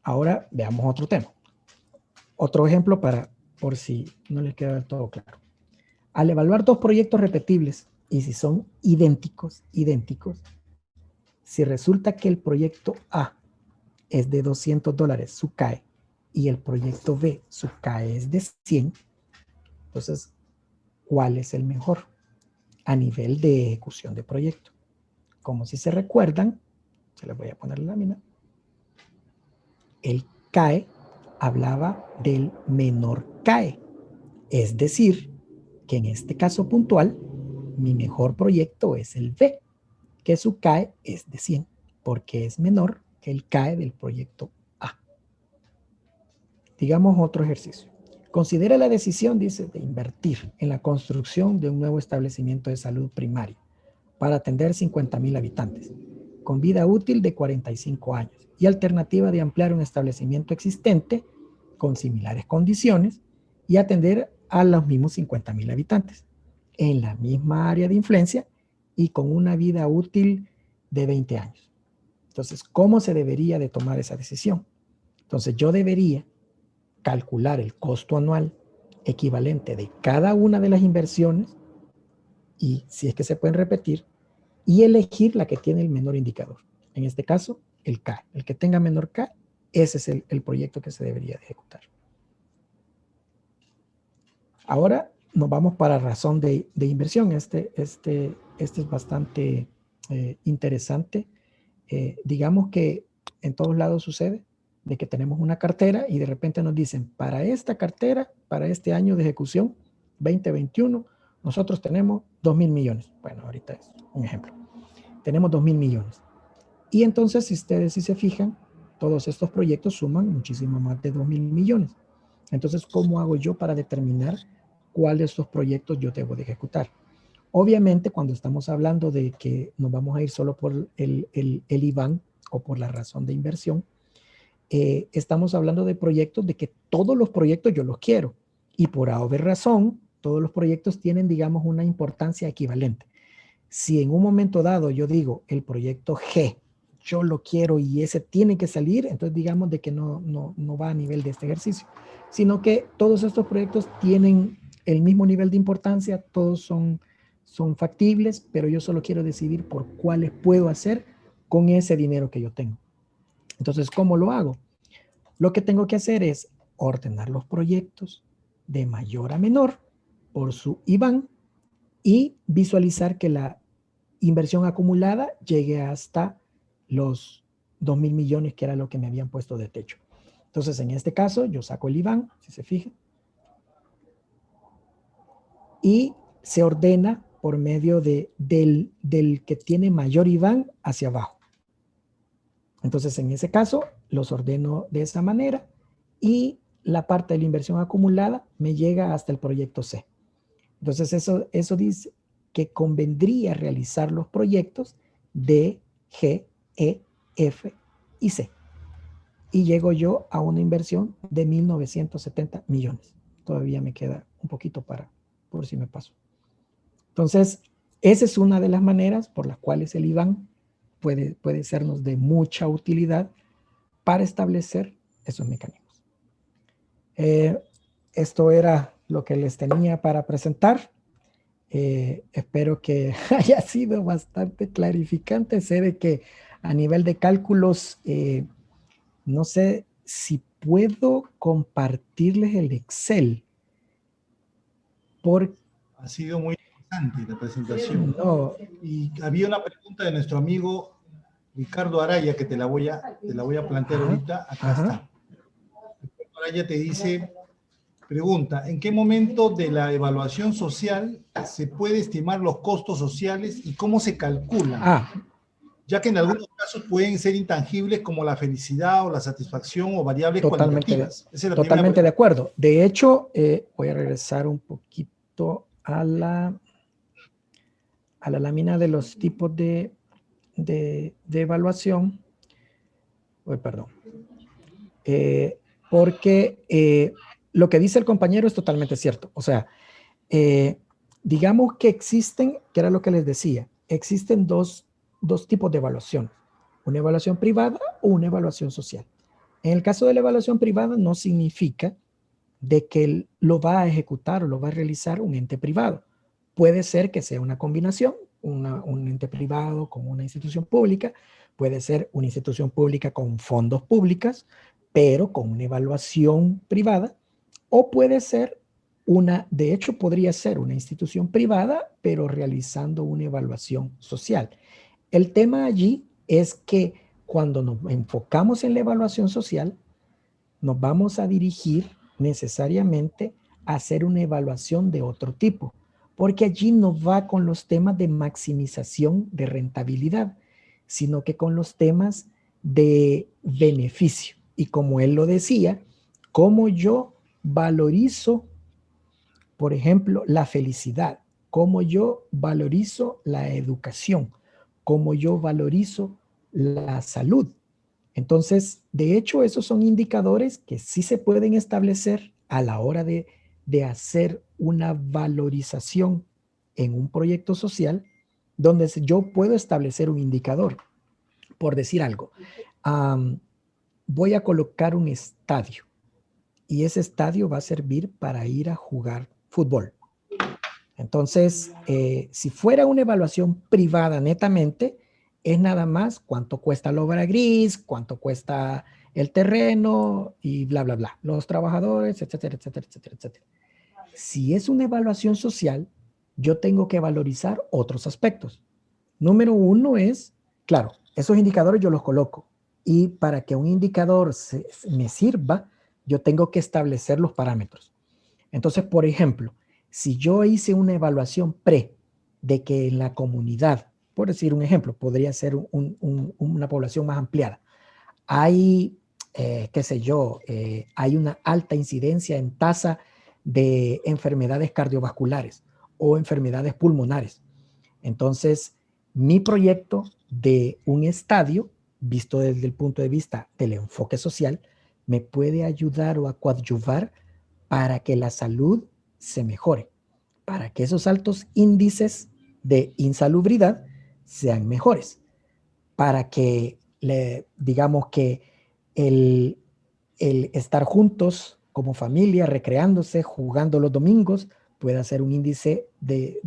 Ahora veamos otro tema. Otro ejemplo por si no les queda del todo claro. Al evaluar dos proyectos repetibles y si son idénticos, si resulta que el proyecto A es de $200 su CAE y el proyecto B su CAE es de 100, entonces, ¿cuál es el mejor a nivel de ejecución de proyecto? Como si se recuerdan, se les voy a poner la lámina, el CAE hablaba del menor CAE, es decir, que en este caso puntual, mi mejor proyecto es el B, que su CAE es de 100, porque es menor que el CAE del proyecto A. Digamos otro ejercicio. Considera la decisión, dice, de invertir en la construcción de un nuevo establecimiento de salud primario para atender 50,000 habitantes, con vida útil de 45 años y alternativa de ampliar un establecimiento existente con similares condiciones y atender a los mismos 50,000 habitantes en la misma área de influencia y con una vida útil de 20 años. Entonces, ¿cómo se debería de tomar esa decisión? Entonces, yo debería calcular el costo anual equivalente de cada una de las inversiones y si es que se pueden repetir y elegir la que tiene el menor indicador. En este caso, el K. El que tenga menor K, ese es el proyecto que se debería de ejecutar. Ahora nos vamos para razón de inversión. Este es bastante interesante. Digamos que en todos lados sucede de que tenemos una cartera y de repente nos dicen, para esta cartera, para este año de ejecución 2021, nosotros tenemos 2,000 millones. Bueno, ahorita es un ejemplo. Tenemos 2,000 millones. Y entonces, si ustedes se fijan, todos estos proyectos suman muchísimo más de 2,000 millones. Entonces, ¿cómo hago yo para determinar cuál de estos proyectos yo debo de ejecutar? Obviamente, cuando estamos hablando de que nos vamos a ir solo por el IBAN o por la razón de inversión, estamos hablando de proyectos de que todos los proyectos yo los quiero. Y por haber razón, todos los proyectos tienen, digamos, una importancia equivalente. Si en un momento dado yo digo el proyecto G, yo lo quiero y ese tiene que salir, entonces digamos de que no va a nivel de este ejercicio, sino que todos estos proyectos tienen el mismo nivel de importancia, todos son factibles, pero yo solo quiero decidir por cuáles puedo hacer con ese dinero que yo tengo. Entonces, ¿cómo lo hago? Lo que tengo que hacer es ordenar los proyectos de mayor a menor por su IBAN y visualizar que la inversión acumulada llegue hasta los 2,000 millones, que era lo que me habían puesto de techo. Entonces, en este caso, yo saco el IBAN, si se fijan, y se ordena por medio del que tiene mayor IBAN hacia abajo. Entonces, en ese caso, los ordeno de esa manera y la parte de la inversión acumulada me llega hasta el proyecto C. Entonces, eso dice que convendría realizar los proyectos D, G, E, F y C. Y llego yo a una inversión de 1,970 millones. Todavía me queda un poquito por si me paso. Entonces, esa es una de las maneras por las cuales el IBAN puede sernos de mucha utilidad para establecer esos mecanismos. Esto era lo que les tenía para presentar. Espero que haya sido bastante clarificante. Sé de que a nivel de cálculos, no sé si puedo compartirles el Excel. Ha sido muy interesante la presentación. No. Y había una pregunta de nuestro amigo Ricardo Araya que te la voy a plantear ahorita. Acá está. Ricardo Araya te dice, pregunta, ¿en qué momento de la evaluación social se puede estimar los costos sociales y cómo se calculan? Ya que en algunos casos pueden ser intangibles como la felicidad o la satisfacción o variables cualitativas. Totalmente de acuerdo. De hecho, voy a regresar un poquito a la lámina de los tipos de evaluación. Perdón. Porque lo que dice el compañero es totalmente cierto. O sea, digamos que existen, que era lo que les decía, existen dos tipos de evaluación. Una evaluación privada o una evaluación social. En el caso de la evaluación privada no significa de que lo va a ejecutar o lo va a realizar un ente privado. Puede ser que sea una combinación, un ente privado con una institución pública, puede ser una institución pública con fondos públicos, pero con una evaluación privada, o puede ser de hecho podría ser una institución privada, pero realizando una evaluación social. El tema allí es que cuando nos enfocamos en la evaluación social, nos vamos a dirigir necesariamente a hacer una evaluación de otro tipo, porque allí no va con los temas de maximización de rentabilidad, sino que con los temas de beneficio. Y como él lo decía, cómo yo valorizo, por ejemplo, la felicidad, cómo yo valorizo la educación, cómo yo valorizo la salud. Entonces, de hecho, esos son indicadores que sí se pueden establecer a la hora de hacer una valorización en un proyecto social, donde yo puedo establecer un indicador. Por decir algo, voy a colocar un estadio y ese estadio va a servir para ir a jugar fútbol. Entonces, si fuera una evaluación privada netamente, es nada más cuánto cuesta la obra gris, cuánto cuesta el terreno y bla, bla, bla. Los trabajadores, etcétera, etcétera, etcétera, etcétera. Si es una evaluación social, yo tengo que valorizar otros aspectos. Número uno es, claro, esos indicadores yo los coloco. Y para que un indicador me sirva, yo tengo que establecer los parámetros. Entonces, por ejemplo, si yo hice una evaluación de que en la comunidad, por decir un ejemplo, podría ser una población más ampliada, hay, qué sé yo, hay una alta incidencia en tasa de enfermedades cardiovasculares o enfermedades pulmonares. Entonces, mi proyecto de un estadio, visto desde el punto de vista del enfoque social, me puede ayudar o a coadyuvar para que la salud se mejore, para que esos altos índices de insalubridad sean mejores, para que, digamos que el estar juntos como familia, recreándose, jugando los domingos, pueda ser un índice de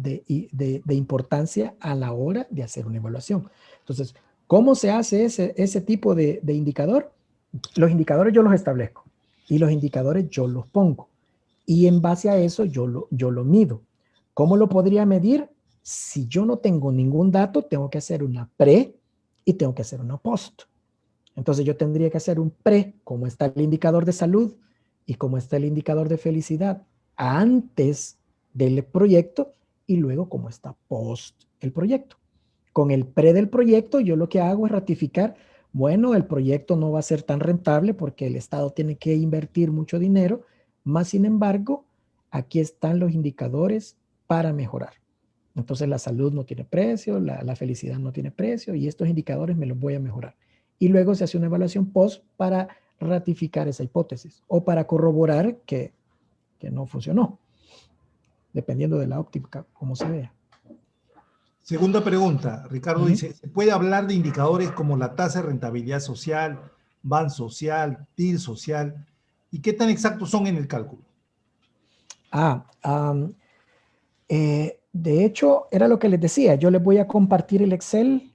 importancia a la hora de hacer una evaluación. Entonces, ¿cómo se hace ese tipo de indicador? Los indicadores yo los establezco y los indicadores yo los pongo. Y en base a eso yo lo mido. ¿Cómo lo podría medir? Si yo no tengo ningún dato, tengo que hacer una pre y tengo que hacer una post. Entonces yo tendría que hacer un pre, como está el indicador de salud y como está el indicador de felicidad antes del proyecto y luego como está post el proyecto. Con el pre del proyecto yo lo que hago es ratificar, bueno, el proyecto no va a ser tan rentable porque el Estado tiene que invertir mucho dinero, más sin embargo, aquí están los indicadores para mejorar. Entonces la salud no tiene precio, la felicidad no tiene precio y estos indicadores me los voy a mejorar. Y luego se hace una evaluación post para ratificar esa hipótesis o para corroborar que no funcionó, dependiendo de la óptica, como se vea. Segunda pregunta, Ricardo dice, ¿se puede hablar de indicadores como la tasa de rentabilidad social, BAN social, TIR social? ¿Y qué tan exactos son en el cálculo? De hecho, era lo que les decía, yo les voy a compartir el Excel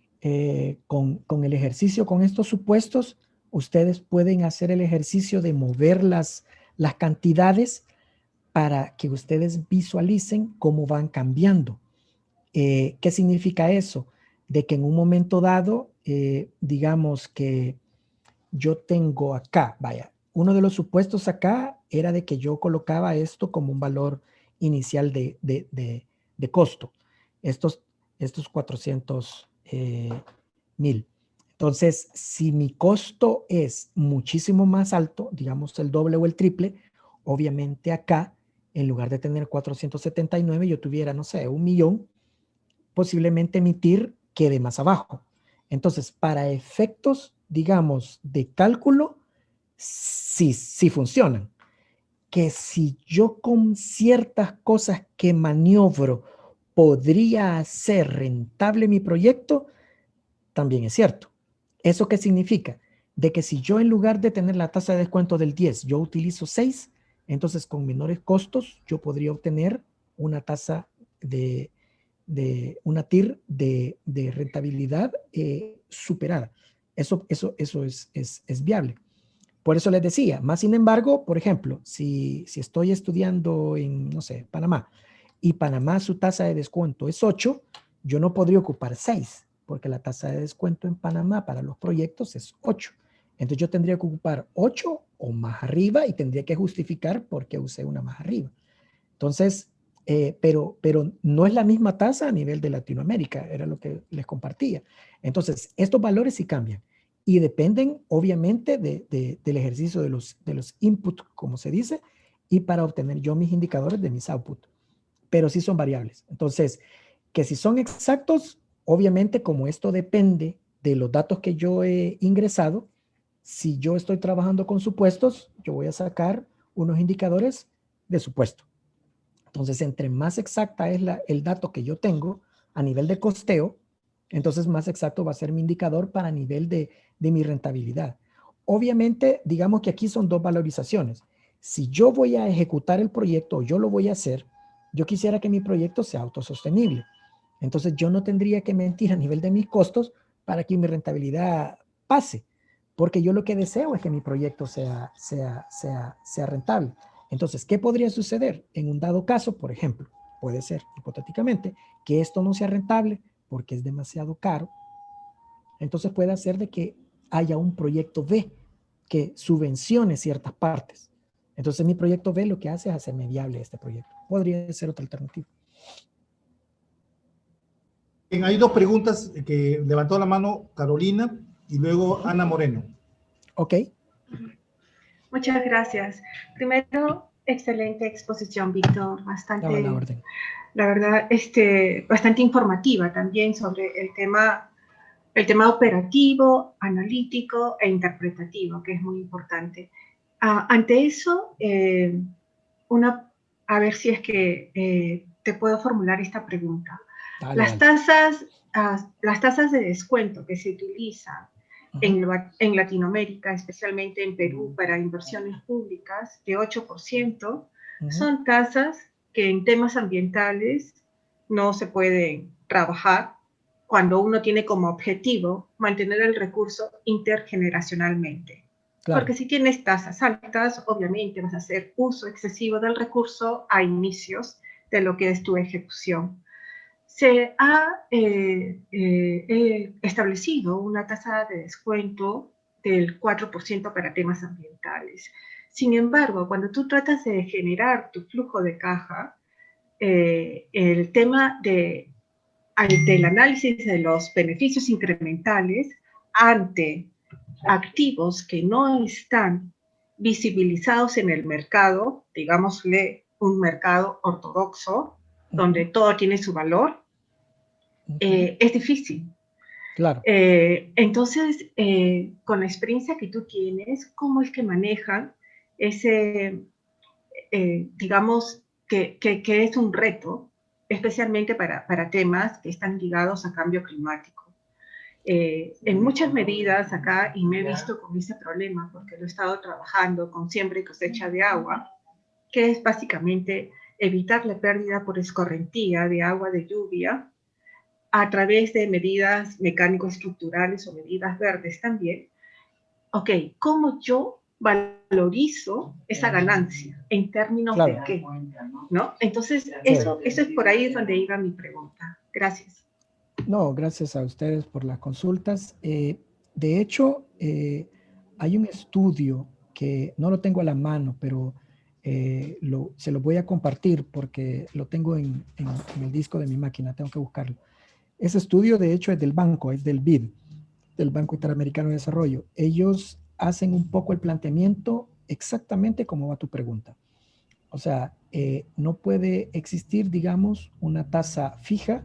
con el ejercicio, con estos supuestos. Ustedes pueden hacer el ejercicio de mover las cantidades para que ustedes visualicen cómo van cambiando. ¿Qué significa eso? De que en un momento dado, digamos que yo tengo acá, vaya, uno de los supuestos acá era de que yo colocaba esto como un valor inicial de costo, estos 400,000. Entonces, si mi costo es muchísimo más alto, digamos el doble o el triple, obviamente acá, en lugar de tener 479, yo tuviera, no sé, 1,000,000, posiblemente mi TIR quede más abajo. Entonces, para efectos, digamos, de cálculo, sí funcionan. Que si yo con ciertas cosas que maniobro podría hacer rentable mi proyecto, también es cierto. ¿Eso qué significa? De que si yo en lugar de tener la tasa de descuento del 10, yo utilizo 6, entonces con menores costos yo podría obtener una tasa de una TIR de rentabilidad superada. Eso es viable. Por eso les decía, más sin embargo, por ejemplo, si estoy estudiando en, no sé, Panamá, y Panamá su tasa de descuento es 8, yo no podría ocupar 6, porque la tasa de descuento en Panamá para los proyectos es 8. Entonces yo tendría que ocupar 8 o más arriba y tendría que justificar por qué usé una más arriba. Entonces, pero no es la misma tasa a nivel de Latinoamérica, era lo que les compartía. Entonces, estos valores sí cambian y dependen obviamente del ejercicio de los inputs, como se dice, y para obtener yo mis indicadores de mis output. Pero sí son variables. Entonces, que si son exactos, obviamente como esto depende de los datos que yo he ingresado, si yo estoy trabajando con supuestos, yo voy a sacar unos indicadores de supuesto. Entonces, entre más exacta es el dato que yo tengo a nivel de costeo, entonces más exacto va a ser mi indicador para nivel de mi rentabilidad. Obviamente, digamos que aquí son dos valorizaciones. Si yo voy a ejecutar el proyecto o yo lo voy a hacer, yo quisiera que mi proyecto sea autosostenible. Entonces, yo no tendría que mentir a nivel de mis costos para que mi rentabilidad pase, porque yo lo que deseo es que mi proyecto sea rentable. Entonces, ¿qué podría suceder? En un dado caso, por ejemplo, puede ser hipotéticamente que esto no sea rentable porque es demasiado caro. Entonces puede hacer de que haya un proyecto B que subvencione ciertas partes. Entonces mi proyecto B lo que hace es hacer mediable este proyecto. Podría ser otra alternativa. Bien, hay dos preguntas que levantó la mano Carolina y luego Ana Moreno. Ok. Muchas gracias. Primero, excelente exposición, Víctor. Bastante, la orden. La verdad, bastante informativa también sobre el tema operativo, analítico e interpretativo, que es muy importante. Ante eso, a ver si es que te puedo formular esta pregunta. Las tasas de descuento que se utilizan en Latinoamérica, especialmente en Perú, para inversiones públicas de 8%, son tasas que en temas ambientales no se pueden trabajar cuando uno tiene como objetivo mantener el recurso intergeneracionalmente. Claro. Porque si tienes tasas altas, obviamente vas a hacer uso excesivo del recurso a inicios de lo que es tu ejecución. Se ha establecido una tasa de descuento del 4% para temas ambientales. Sin embargo, cuando tú tratas de generar tu flujo de caja, el tema del análisis de los beneficios incrementales ante activos que no están visibilizados en el mercado, digámosle un mercado ortodoxo, donde todo tiene su valor, es difícil. Claro. Entonces, con la experiencia que tú tienes, ¿cómo es que manejan ese, digamos, que es un reto, especialmente para temas que están ligados a cambio climático? En muchas medidas acá, y me he visto con ese problema porque lo he estado trabajando con siembra y cosecha de agua, que es básicamente evitar la pérdida por escorrentía de agua de lluvia a través de medidas mecánico-estructurales o medidas verdes también. Ok, ¿cómo yo valorizo esa ganancia en términos de qué? ¿No? Entonces, eso es por ahí donde iba mi pregunta. Gracias. No, gracias a ustedes por las consultas. De hecho, hay un estudio que no lo tengo a la mano, pero se lo voy a compartir porque lo tengo en el disco de mi máquina, tengo que buscarlo. Ese estudio, de hecho, es del banco, es del BID, del Banco Interamericano de Desarrollo. Ellos hacen un poco el planteamiento exactamente como va tu pregunta. O sea, no puede existir, digamos, una tasa fija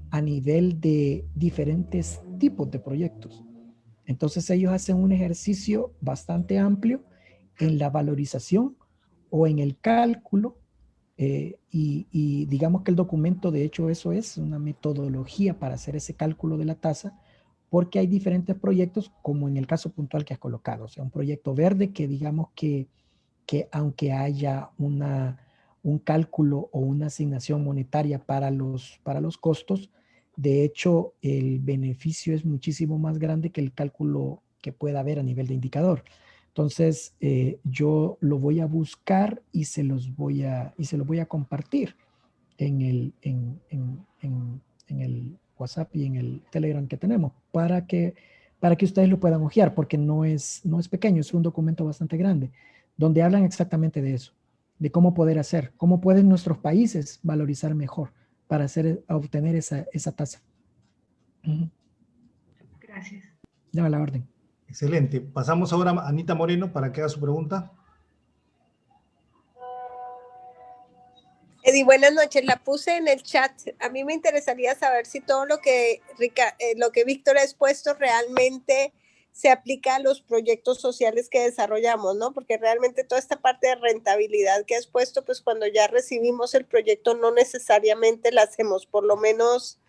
a nivel de diferentes tipos de proyectos. Entonces ellos hacen un ejercicio bastante amplio en la valorización o en el cálculo y digamos que el documento, de hecho, eso es una metodología para hacer ese cálculo de la tasa, porque hay diferentes proyectos, como en el caso puntual que has colocado. O sea, un proyecto verde que digamos que aunque haya un cálculo o una asignación monetaria para los costos, de hecho, el beneficio es muchísimo más grande que el cálculo que pueda haber a nivel de indicador. Entonces, yo lo voy a buscar y se los voy a compartir en el WhatsApp y en el Telegram que tenemos para que ustedes lo puedan hojear, porque no es pequeño, es un documento bastante grande, donde hablan exactamente de eso, de cómo poder hacer, cómo pueden nuestros países valorizar mejor para obtener esa tasa. Gracias. Dame la orden. Excelente. Pasamos ahora a Anita Moreno para que haga su pregunta. Eddie, buenas noches. La puse en el chat. A mí me interesaría saber si todo lo que Víctor ha expuesto realmente se aplica a los proyectos sociales que desarrollamos, ¿no? Porque realmente toda esta parte de rentabilidad que ha expuesto, pues cuando ya recibimos el proyecto no necesariamente la hacemos, por lo menos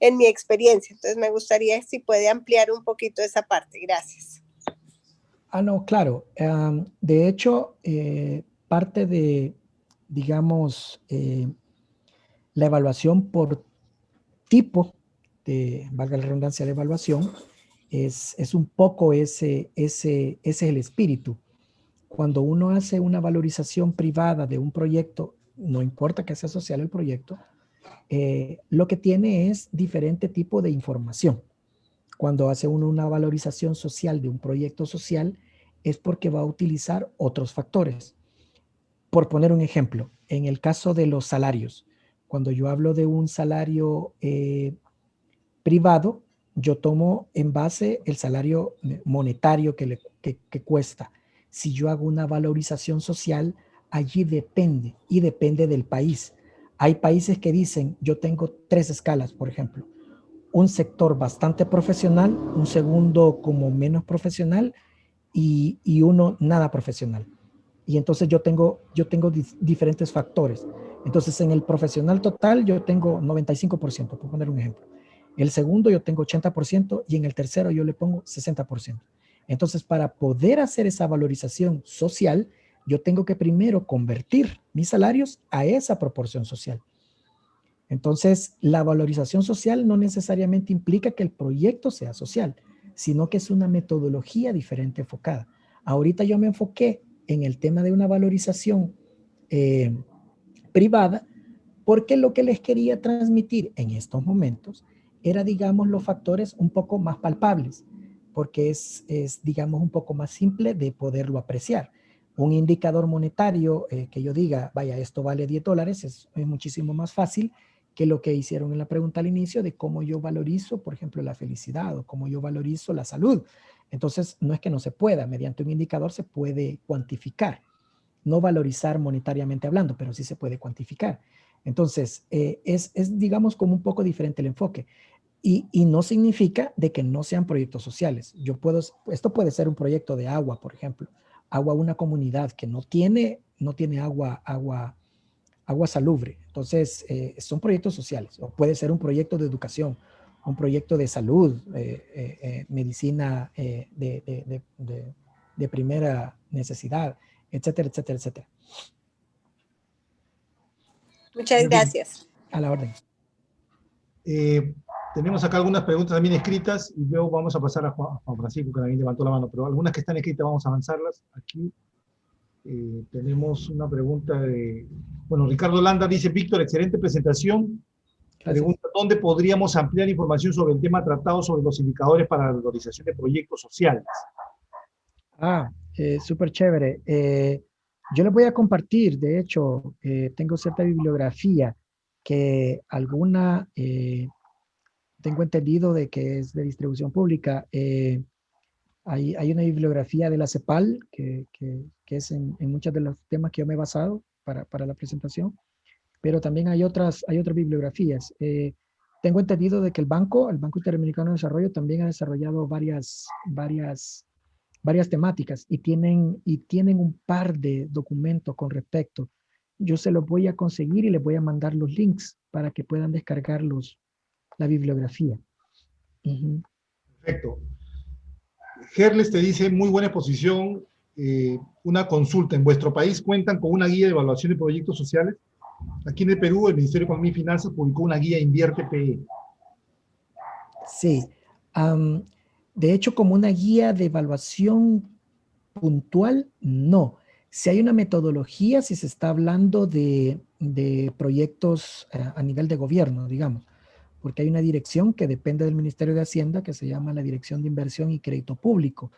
en mi experiencia. Entonces me gustaría si puede ampliar un poquito esa parte. Gracias. No, claro. De hecho, parte de, digamos, la evaluación por tipo de, valga la redundancia, de evaluación, es un poco ese es el espíritu. Cuando uno hace una valorización privada de un proyecto, no importa que sea social el proyecto, lo que tiene es diferente tipo de información. Cuando hace uno una valorización social de un proyecto social, es porque va a utilizar otros factores. Por poner un ejemplo, en el caso de los salarios, cuando yo hablo de un salario privado, yo tomo en base el salario monetario que cuesta. Si yo hago una valorización social, allí depende y depende del país. Hay países que dicen, yo tengo 3 escalas, por ejemplo. Un sector bastante profesional, un segundo como menos profesional y uno nada profesional. Y entonces yo tengo diferentes factores. Entonces en el profesional total yo tengo 95%, por poner un ejemplo. El segundo yo tengo 80% y en el tercero yo le pongo 60%. Entonces para poder hacer esa valorización social, yo tengo que primero convertir mis salarios a esa proporción social. Entonces, la valorización social no necesariamente implica que el proyecto sea social, sino que es una metodología diferente enfocada. Ahorita yo me enfoqué en el tema de una valorización privada, porque lo que les quería transmitir en estos momentos era, digamos, los factores un poco más palpables, porque es digamos, un poco más simple de poderlo apreciar. Un indicador monetario que yo diga, vaya, esto vale $10, es muchísimo más fácil que lo que hicieron en la pregunta al inicio de cómo yo valorizo, por ejemplo, la felicidad o cómo yo valorizo la salud. Entonces, no es que no se pueda, mediante un indicador se puede cuantificar, no valorizar monetariamente hablando, pero sí se puede cuantificar. Entonces, es, digamos, como un poco diferente el enfoque. Y no significa de que no sean proyectos sociales. Esto puede ser un proyecto de agua, por ejemplo. Agua a una comunidad que no tiene agua salubre. Entonces, son proyectos sociales. O puede ser un proyecto de educación, un proyecto de salud, medicina de primera necesidad, etcétera, etcétera, etcétera. Muchas gracias. A la orden. Tenemos acá algunas preguntas también escritas y luego vamos a pasar a Juan Francisco, que también levantó la mano, pero algunas que están escritas vamos a avanzarlas. Aquí tenemos una pregunta de, bueno, Ricardo Landa dice, Víctor, excelente presentación. Gracias. Pregunta, ¿dónde podríamos ampliar información sobre el tema tratado sobre los indicadores para la valorización de proyectos sociales? Súper chévere. Yo les voy a compartir, de hecho, tengo cierta bibliografía que alguna, tengo entendido de que es de distribución pública. Hay una bibliografía de la CEPAL que es en muchos de los temas que yo me he basado para la presentación, pero también hay otras bibliografías. Tengo entendido de que el Banco Interamericano de Desarrollo también ha desarrollado varias temáticas y tienen un par de documentos con respecto. Yo se los voy a conseguir y les voy a mandar los links para que puedan descargar la bibliografía. Perfecto. Gerles te dice, muy buena exposición, una consulta. ¿En vuestro país cuentan con una guía de evaluación de proyectos sociales? Aquí en el Perú, el Ministerio de Economía y Finanzas publicó una guía Invierte PE. Sí. De hecho, como una guía de evaluación puntual, no. Si hay una metodología, si se está hablando de proyectos a nivel de gobierno, digamos, porque hay una dirección que depende del Ministerio de Hacienda que se llama la Dirección de Inversión y Crédito Público.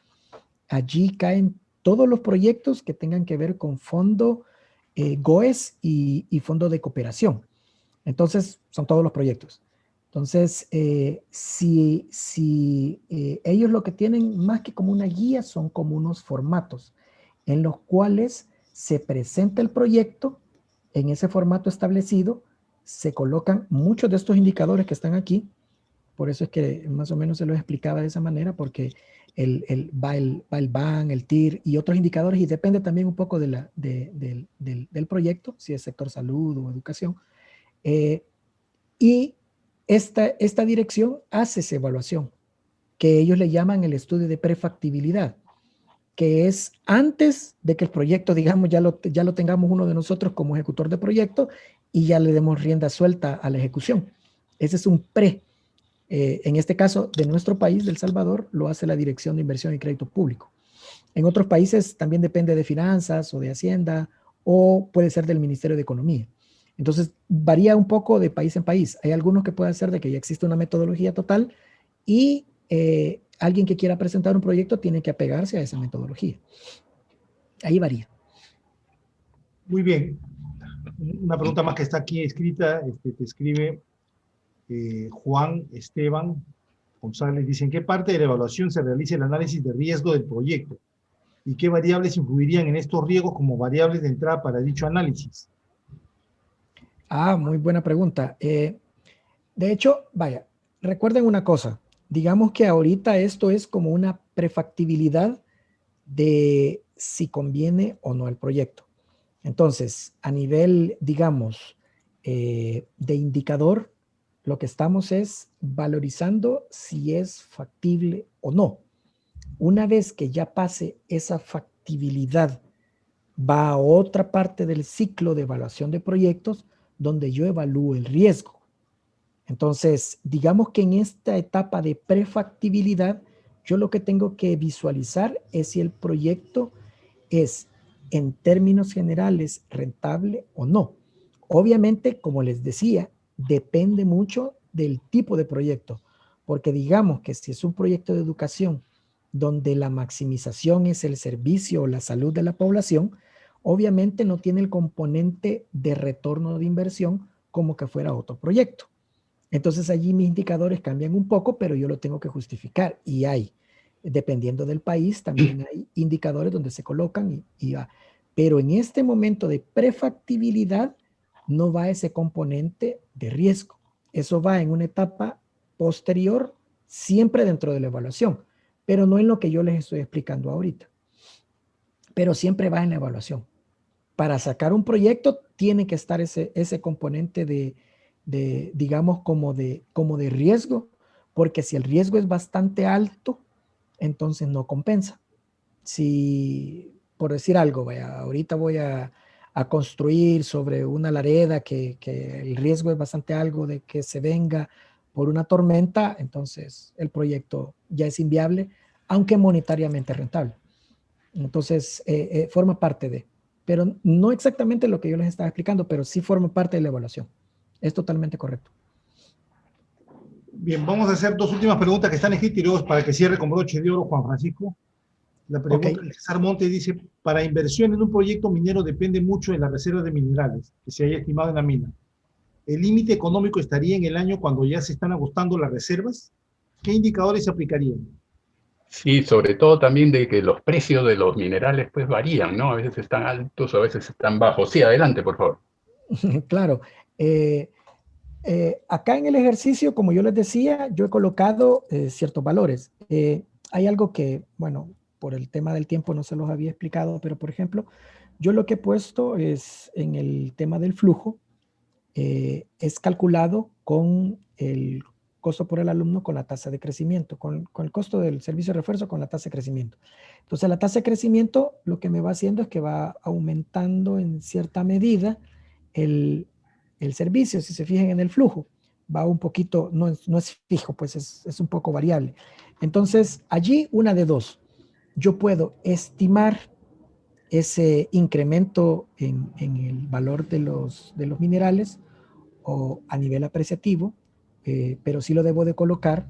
Allí caen todos los proyectos que tengan que ver con fondo GOES y fondo de cooperación. Entonces, son todos los proyectos. Entonces, si ellos lo que tienen más que como una guía son como unos formatos en los cuales se presenta el proyecto en ese formato establecido se colocan muchos de estos indicadores que están aquí. Por eso es que más o menos se los explicaba de esa manera, porque va el BAN, el TIR y otros indicadores, y depende también un poco del proyecto, si es sector salud o educación. Y esta dirección hace esa evaluación, que ellos le llaman el estudio de prefactibilidad, que es antes de que el proyecto, digamos, ya lo tengamos uno de nosotros como ejecutor de proyecto y ya le demos rienda suelta a la ejecución. Ese es un pre. En este caso, de nuestro país, de El Salvador, lo hace la Dirección de Inversión y Crédito Público. En otros países también depende de finanzas o de Hacienda, o puede ser del Ministerio de Economía. Entonces, varía un poco de país en país. Hay algunos que pueden ser de que ya existe una metodología total y alguien que quiera presentar un proyecto tiene que apegarse a esa metodología. Ahí varía. Muy bien. Una pregunta más que está aquí escrita, te escribe Juan Esteban González. Dice, ¿en qué parte de la evaluación se realiza el análisis de riesgo del proyecto? ¿Y qué variables influirían en estos riesgos como variables de entrada para dicho análisis? Muy buena pregunta. De hecho, vaya, recuerden una cosa. Digamos que ahorita esto es como una prefactibilidad de si conviene o no el proyecto. Entonces, a nivel, digamos, de indicador, lo que estamos es valorizando si es factible o no. Una vez que ya pase esa factibilidad, va a otra parte del ciclo de evaluación de proyectos donde yo evalúo el riesgo. Entonces, digamos que en esta etapa de prefactibilidad, yo lo que tengo que visualizar es si el proyecto es en términos generales rentable o no. Obviamente, como les decía, depende mucho del tipo de proyecto, porque digamos que si es un proyecto de educación donde la maximización es el servicio o la salud de la población, obviamente no tiene el componente de retorno de inversión como que fuera otro proyecto. Entonces allí mis indicadores cambian un poco, pero yo lo tengo que justificar y hay, dependiendo del país, también hay indicadores donde se colocan y va. Pero en este momento de prefactibilidad no va ese componente de riesgo. Eso va en una etapa posterior, siempre dentro de la evaluación, pero no en lo que yo les estoy explicando ahorita. Pero siempre va en la evaluación. Para sacar un proyecto tiene que estar ese componente de digamos, como de riesgo, porque si el riesgo es bastante alto, entonces no compensa. Si, por decir algo, vaya, ahorita voy a construir sobre una lareda que el riesgo es bastante alto de que se venga por una tormenta, entonces el proyecto ya es inviable, aunque monetariamente rentable. Entonces, forma parte de, pero no exactamente lo que yo les estaba explicando, pero sí forma parte de la evaluación. Es totalmente correcto. Bien, vamos a hacer dos últimas preguntas que están escritas y luego para que cierre con broche de oro, Juan Francisco. La pregunta de César Monte dice, para inversión en un proyecto minero depende mucho de la reserva de minerales que se haya estimado en la mina. ¿El límite económico estaría en el año cuando ya se están agotando las reservas? ¿Qué indicadores se aplicarían? Sí, sobre todo también de que los precios de los minerales pues varían, ¿no? A veces están altos o a veces están bajos. Sí, adelante, por favor. Claro. Acá en el ejercicio, como yo les decía, yo he colocado ciertos valores. Hay algo que, bueno, por el tema del tiempo no se los había explicado, pero por ejemplo, yo lo que he puesto es en el tema del flujo, es calculado con el costo por el alumno con la tasa de crecimiento, con el costo del servicio de refuerzo con la tasa de crecimiento. Entonces la tasa de crecimiento lo que me va haciendo es que va aumentando en cierta medida el servicio. Si se fijan en el flujo, va un poquito, no es fijo, pues es un poco variable. Entonces allí una de dos, yo puedo estimar ese incremento en el valor de los minerales o a nivel apreciativo, pero sí lo debo de colocar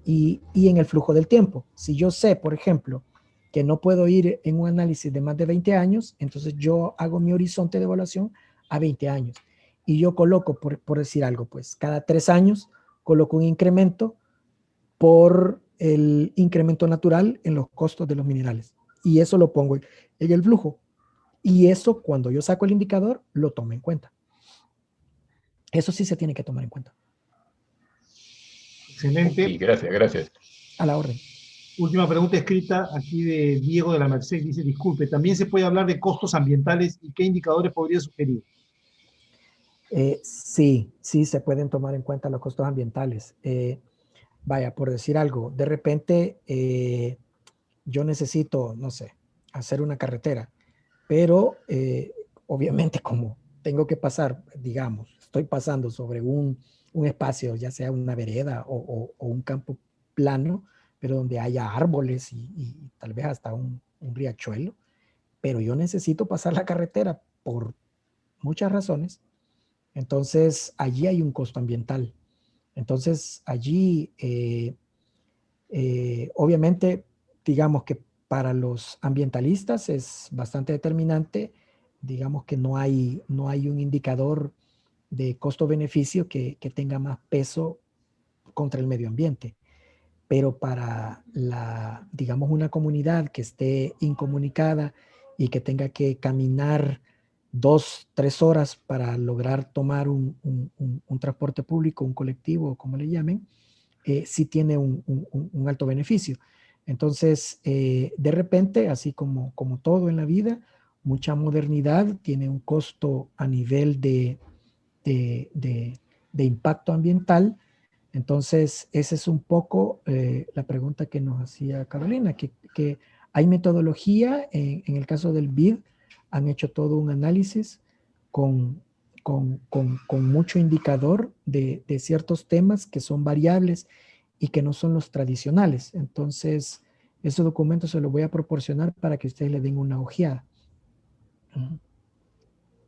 y en el flujo del tiempo. Si yo sé, por ejemplo, que no puedo ir en un análisis de más de 20 años, entonces yo hago mi horizonte de evaluación a 20 años. Y yo coloco, por decir algo, pues cada 3 años coloco un incremento por el incremento natural en los costos de los minerales. Y eso lo pongo en el flujo. Y eso, cuando yo saco el indicador, lo tomo en cuenta. Eso sí se tiene que tomar en cuenta. Excelente. Y gracias. A la orden. Última pregunta escrita aquí de Diego de la Merced. Dice, disculpe, ¿también se puede hablar de costos ambientales y qué indicadores podría sugerir? Sí se pueden tomar en cuenta los costos ambientales. Vaya, por decir algo, de repente yo necesito, no sé, hacer una carretera, pero obviamente como tengo que pasar, digamos, estoy pasando sobre un espacio, ya sea una vereda o un campo plano, pero donde haya árboles y tal vez hasta un riachuelo, pero yo necesito pasar la carretera por muchas razones. Entonces, allí hay un costo ambiental. Entonces, allí, obviamente, digamos que para los ambientalistas es bastante determinante, digamos que no hay un indicador de costo-beneficio que tenga más peso contra el medio ambiente. Pero para digamos, una comunidad que esté incomunicada y que tenga que caminar 2, 3 horas para lograr tomar un transporte público, un colectivo, como le llamen, sí tiene un alto beneficio. Entonces, de repente, así como todo en la vida, mucha modernidad tiene un costo a nivel de impacto ambiental. Entonces, esa es un poco la pregunta que nos hacía Carolina, que hay metodología, en el caso del BID, han hecho todo un análisis con mucho indicador de ciertos temas que son variables y que no son los tradicionales. Entonces, esos documentos se los voy a proporcionar para que ustedes le den una ojeada.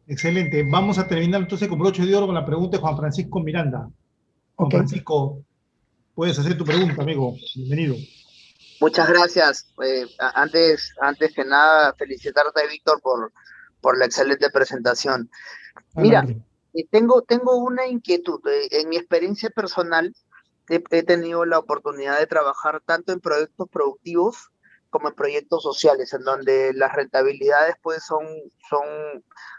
Excelente. Vamos a terminar entonces con broche de oro con la pregunta de Juan Francisco Miranda. Juan Francisco, puedes hacer tu pregunta, amigo. Bienvenido. Muchas gracias. Antes que nada, felicitarte, Víctor, por la excelente presentación. Mira, tengo una inquietud. En mi experiencia personal, he tenido la oportunidad de trabajar tanto en proyectos productivos como en proyectos sociales, en donde las rentabilidades pues son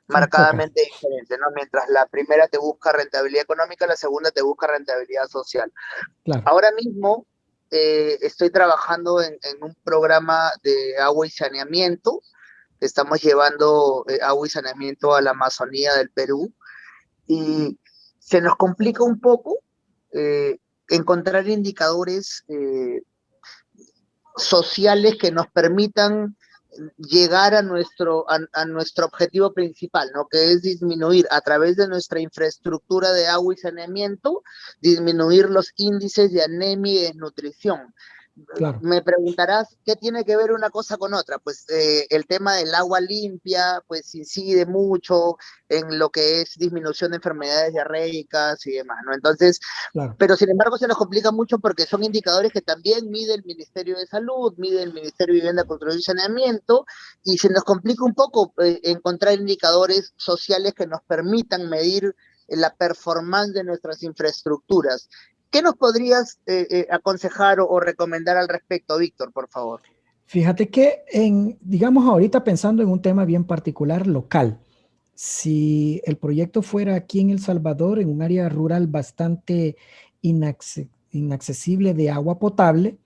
marcadamente diferentes, ¿no? Mientras la primera te busca rentabilidad económica, la segunda te busca rentabilidad social. Claro. Ahora mismo estoy trabajando en un programa de agua y saneamiento. Estamos llevando agua y saneamiento a la Amazonía del Perú y se nos complica un poco encontrar indicadores sociales que nos permitan llegar a nuestro objetivo principal, ¿no? Que es disminuir a través de nuestra infraestructura de agua y saneamiento, disminuir los índices de anemia y desnutrición. Claro. Me preguntarás, ¿qué tiene que ver una cosa con otra? Pues el tema del agua limpia, pues incide mucho en lo que es disminución de enfermedades diarreicas y demás, ¿no? Entonces, claro. Pero sin embargo se nos complica mucho porque son indicadores que también mide el Ministerio de Salud, mide el Ministerio de Vivienda, Construcción y Saneamiento, y se nos complica un poco encontrar indicadores sociales que nos permitan medir la performance de nuestras infraestructuras. ¿Qué nos podrías aconsejar o recomendar al respecto, Víctor, por favor? Fíjate que, digamos, ahorita pensando en un tema bien particular, local, si el proyecto fuera aquí en El Salvador, en un área rural bastante inaccesible de agua potable,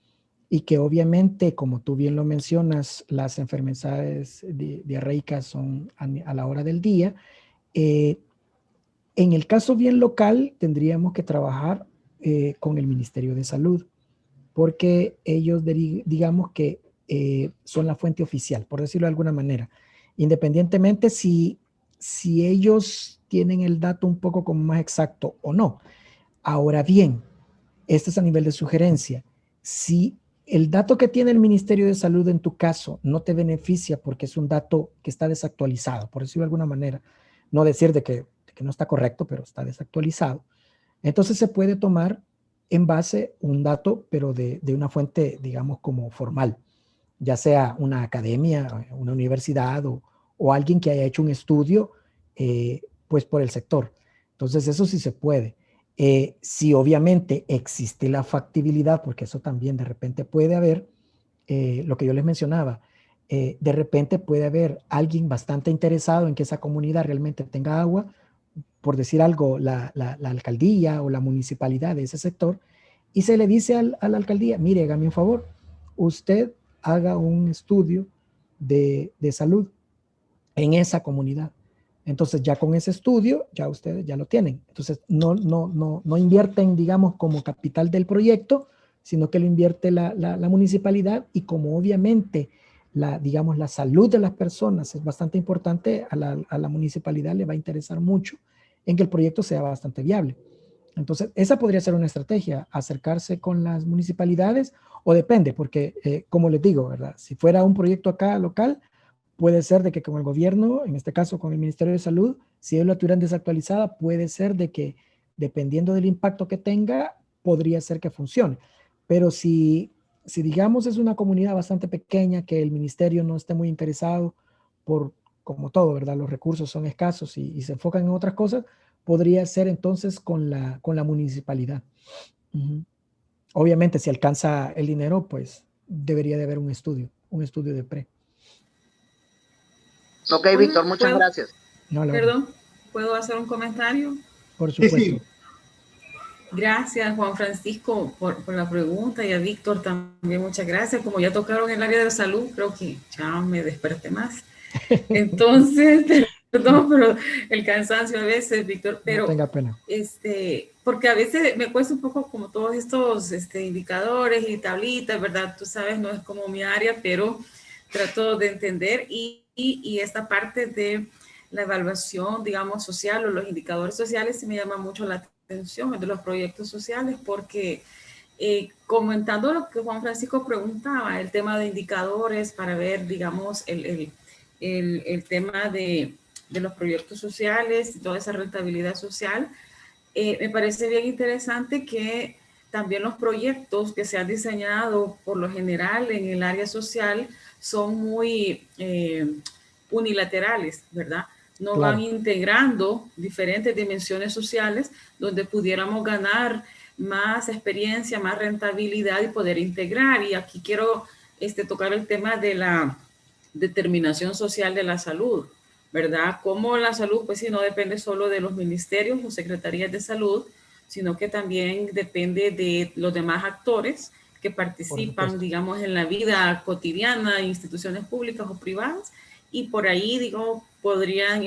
y que obviamente, como tú bien lo mencionas, las enfermedades diarreicas son a la hora del día, en el caso bien local, tendríamos que trabajar con el Ministerio de Salud, porque ellos, digamos que son la fuente oficial, por decirlo de alguna manera, independientemente si ellos tienen el dato un poco como más exacto o no. Ahora bien, esto es a nivel de sugerencia. Si el dato que tiene el Ministerio de Salud en tu caso no te beneficia porque es un dato que está desactualizado, por decirlo de alguna manera, no decir de que no está correcto, pero está desactualizado, entonces se puede tomar en base un dato, pero de una fuente, digamos, como formal, ya sea una academia, una universidad o alguien que haya hecho un estudio, pues por el sector. Entonces eso sí se puede. Si obviamente existe la factibilidad, porque eso también de repente puede haber, lo que yo les mencionaba, de repente puede haber alguien bastante interesado en que esa comunidad realmente tenga agua, por decir algo, la alcaldía o la municipalidad de ese sector, y se le dice a la alcaldía, mire, hágame un favor, usted haga un estudio de salud en esa comunidad. Entonces ya con ese estudio, ya ustedes ya lo tienen. Entonces no invierten, digamos, como capital del proyecto, sino que lo invierte la municipalidad, y como obviamente digamos, la salud de las personas es bastante importante, a la municipalidad le va a interesar mucho en que el proyecto sea bastante viable. Entonces, esa podría ser una estrategia, acercarse con las municipalidades, o depende, porque como les digo, ¿verdad? Si fuera un proyecto acá local, puede ser de que con el gobierno, en este caso con el Ministerio de Salud, si ellos la tuvieran desactualizada, puede ser de que, dependiendo del impacto que tenga, podría ser que funcione. Pero si digamos es una comunidad bastante pequeña, que el ministerio no esté muy interesado por, como todo, ¿verdad? Los recursos son escasos y se enfocan en otras cosas, podría ser entonces con la municipalidad. Obviamente, si alcanza el dinero, pues debería de haber un estudio de pre. Ok, Víctor, muchas gracias. No, perdón, ¿puedo hacer un comentario? Por supuesto. Sí. Gracias, Juan Francisco, por la pregunta, y a Víctor también muchas gracias. Como ya tocaron el área de la salud, creo que ya me desperté más. Entonces, perdón, pero el cansancio a veces, Víctor, pero... No tenga pena. Porque a veces me cuesta un poco como todos estos indicadores y tablitas, ¿verdad? Tú sabes, no es como mi área, pero trato de entender, y esta parte de la evaluación, digamos, social, o los indicadores sociales, sí me llama mucho la atención de los proyectos sociales, porque comentando lo que Juan Francisco preguntaba, el tema de indicadores para ver, digamos, el tema de los proyectos sociales y toda esa rentabilidad social, me parece bien interesante que también los proyectos que se han diseñado por lo general en el área social son muy unilaterales, ¿verdad? No van integrando diferentes dimensiones sociales donde pudiéramos ganar más experiencia, más rentabilidad y poder integrar. Y aquí quiero tocar el tema de la determinación social de la salud, ¿verdad? Como la salud, pues sí, no depende solo de los ministerios o secretarías de salud, sino que también depende de los demás actores que participan, digamos, en la vida cotidiana, instituciones públicas o privadas, y por ahí, digo, podrían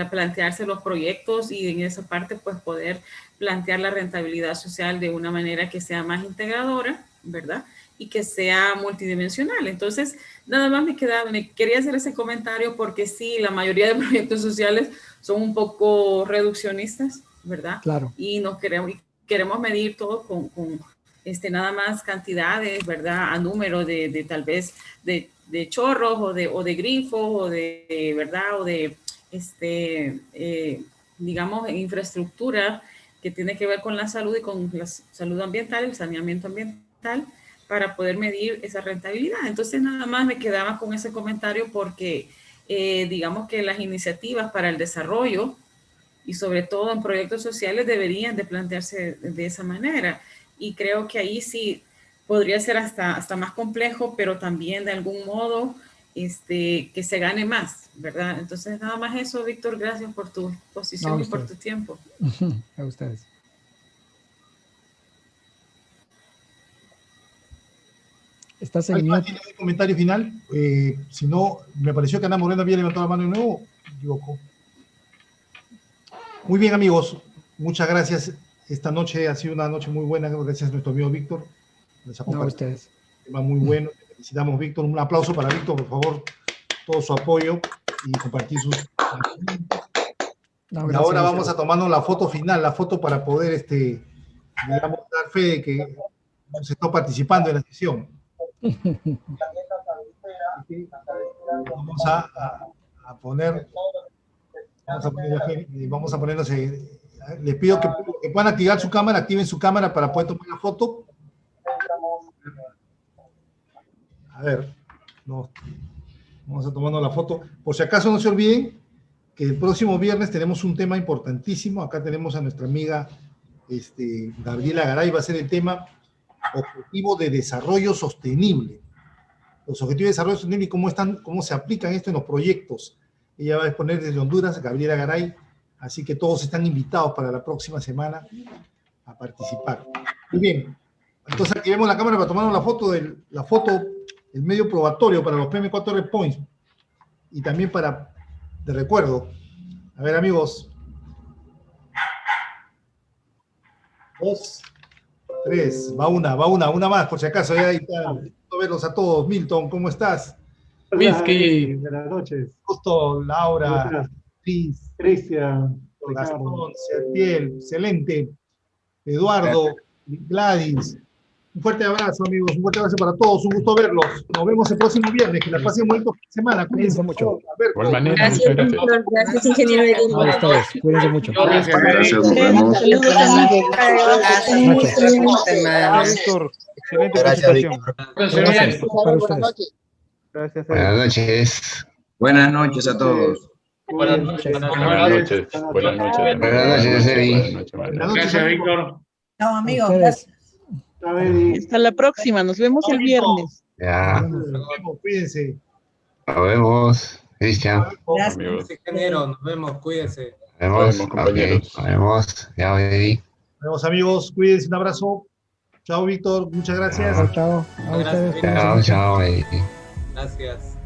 plantearse los proyectos, y en esa parte, pues, poder plantear la rentabilidad social de una manera que sea más integradora, ¿verdad? Y que sea multidimensional. Entonces, nada más me quería hacer ese comentario, porque sí, la mayoría de proyectos sociales son un poco reduccionistas, ¿verdad? Claro. Y queremos medir todo con nada más cantidades, ¿verdad? A número de tal vez de chorros o de grifos o de, ¿verdad? O de, digamos, infraestructura que tiene que ver con la salud y con la salud ambiental, el saneamiento ambiental, para poder medir esa rentabilidad. Entonces, nada más me quedaba con ese comentario, porque digamos que las iniciativas para el desarrollo, y sobre todo en proyectos sociales, deberían de plantearse de esa manera. Y creo que ahí sí podría ser hasta más complejo, pero también de algún modo que se gane más, ¿verdad? Entonces, nada más eso, Víctor, gracias por tu exposición y por tu tiempo. A ustedes. ¿Estás en mute? ¿Tiene un comentario final? Si no, me pareció que Ana Moreno había levantado la mano de nuevo. Me equivoco. Muy bien, amigos. Muchas gracias. Esta noche ha sido una noche muy buena. Gracias a nuestro amigo Víctor. No, a ustedes. Un tema muy bueno. Felicitamos, Víctor. Un aplauso para Víctor, por favor. Todo su apoyo y compartir sus... No, y ahora vamos a tomarnos la foto final, la foto para poder, digamos, dar fe de que se está participando en la sesión. Vamos a ponernos, les pido que puedan activar su cámara, activen su cámara para poder tomar la foto. A ver, vamos a tomarnos la foto. Por si acaso no se olviden que el próximo viernes tenemos un tema importantísimo. Acá tenemos a nuestra amiga Gabriela Garay, va a ser el tema Objetivo de Desarrollo Sostenible. los Objetivos de Desarrollo Sostenible y cómo se aplican esto en los proyectos. Ella va a exponer desde Honduras, Gabriela Garay, así que todos están invitados para la próxima semana a participar. Muy bien, entonces activemos la cámara para tomarnos la foto, el medio probatorio para los PM4R Points y también de recuerdo. A ver, amigos. 2, 3, va una más, por si acaso, ya ahí está. Gusto verlos a todos. Milton, ¿cómo estás? Whisky. Buenas noches. Justo, Laura, Cris, Cristian, Gastón, Sertiel, excelente. Eduardo, Gladys. Un fuerte abrazo, amigos. Un fuerte abrazo para todos. Un gusto verlos. Nos vemos el próximo viernes. Que la pasen muy bonito fin de semana. Cuídense mucho. Gracias, Víctor. Gracias, ingeniero Edil. A ustedes. Cuídense mucho. Gracias, nos vemos. Víctor, excelente presentación. Gracias para ustedes. Gracias. Buenas noches. Buenas noches a todos. Buenas noches. Buenas noches, Evi. Gracias, Víctor. Chao, amigos. Gracias. Hasta la próxima, nos vemos el viernes. Ya. Nos vemos, cuídense. Nos vemos, Cristian. Gracias, ingeniero. Nos vemos, cuídense. Nos vemos, compañeros. Nos vemos. Ya, Evi. Nos vemos, amigos. Cuídense. Un abrazo. Chao, Víctor. Muchas gracias. Chao. A ustedes. Chao, Evi. Gracias.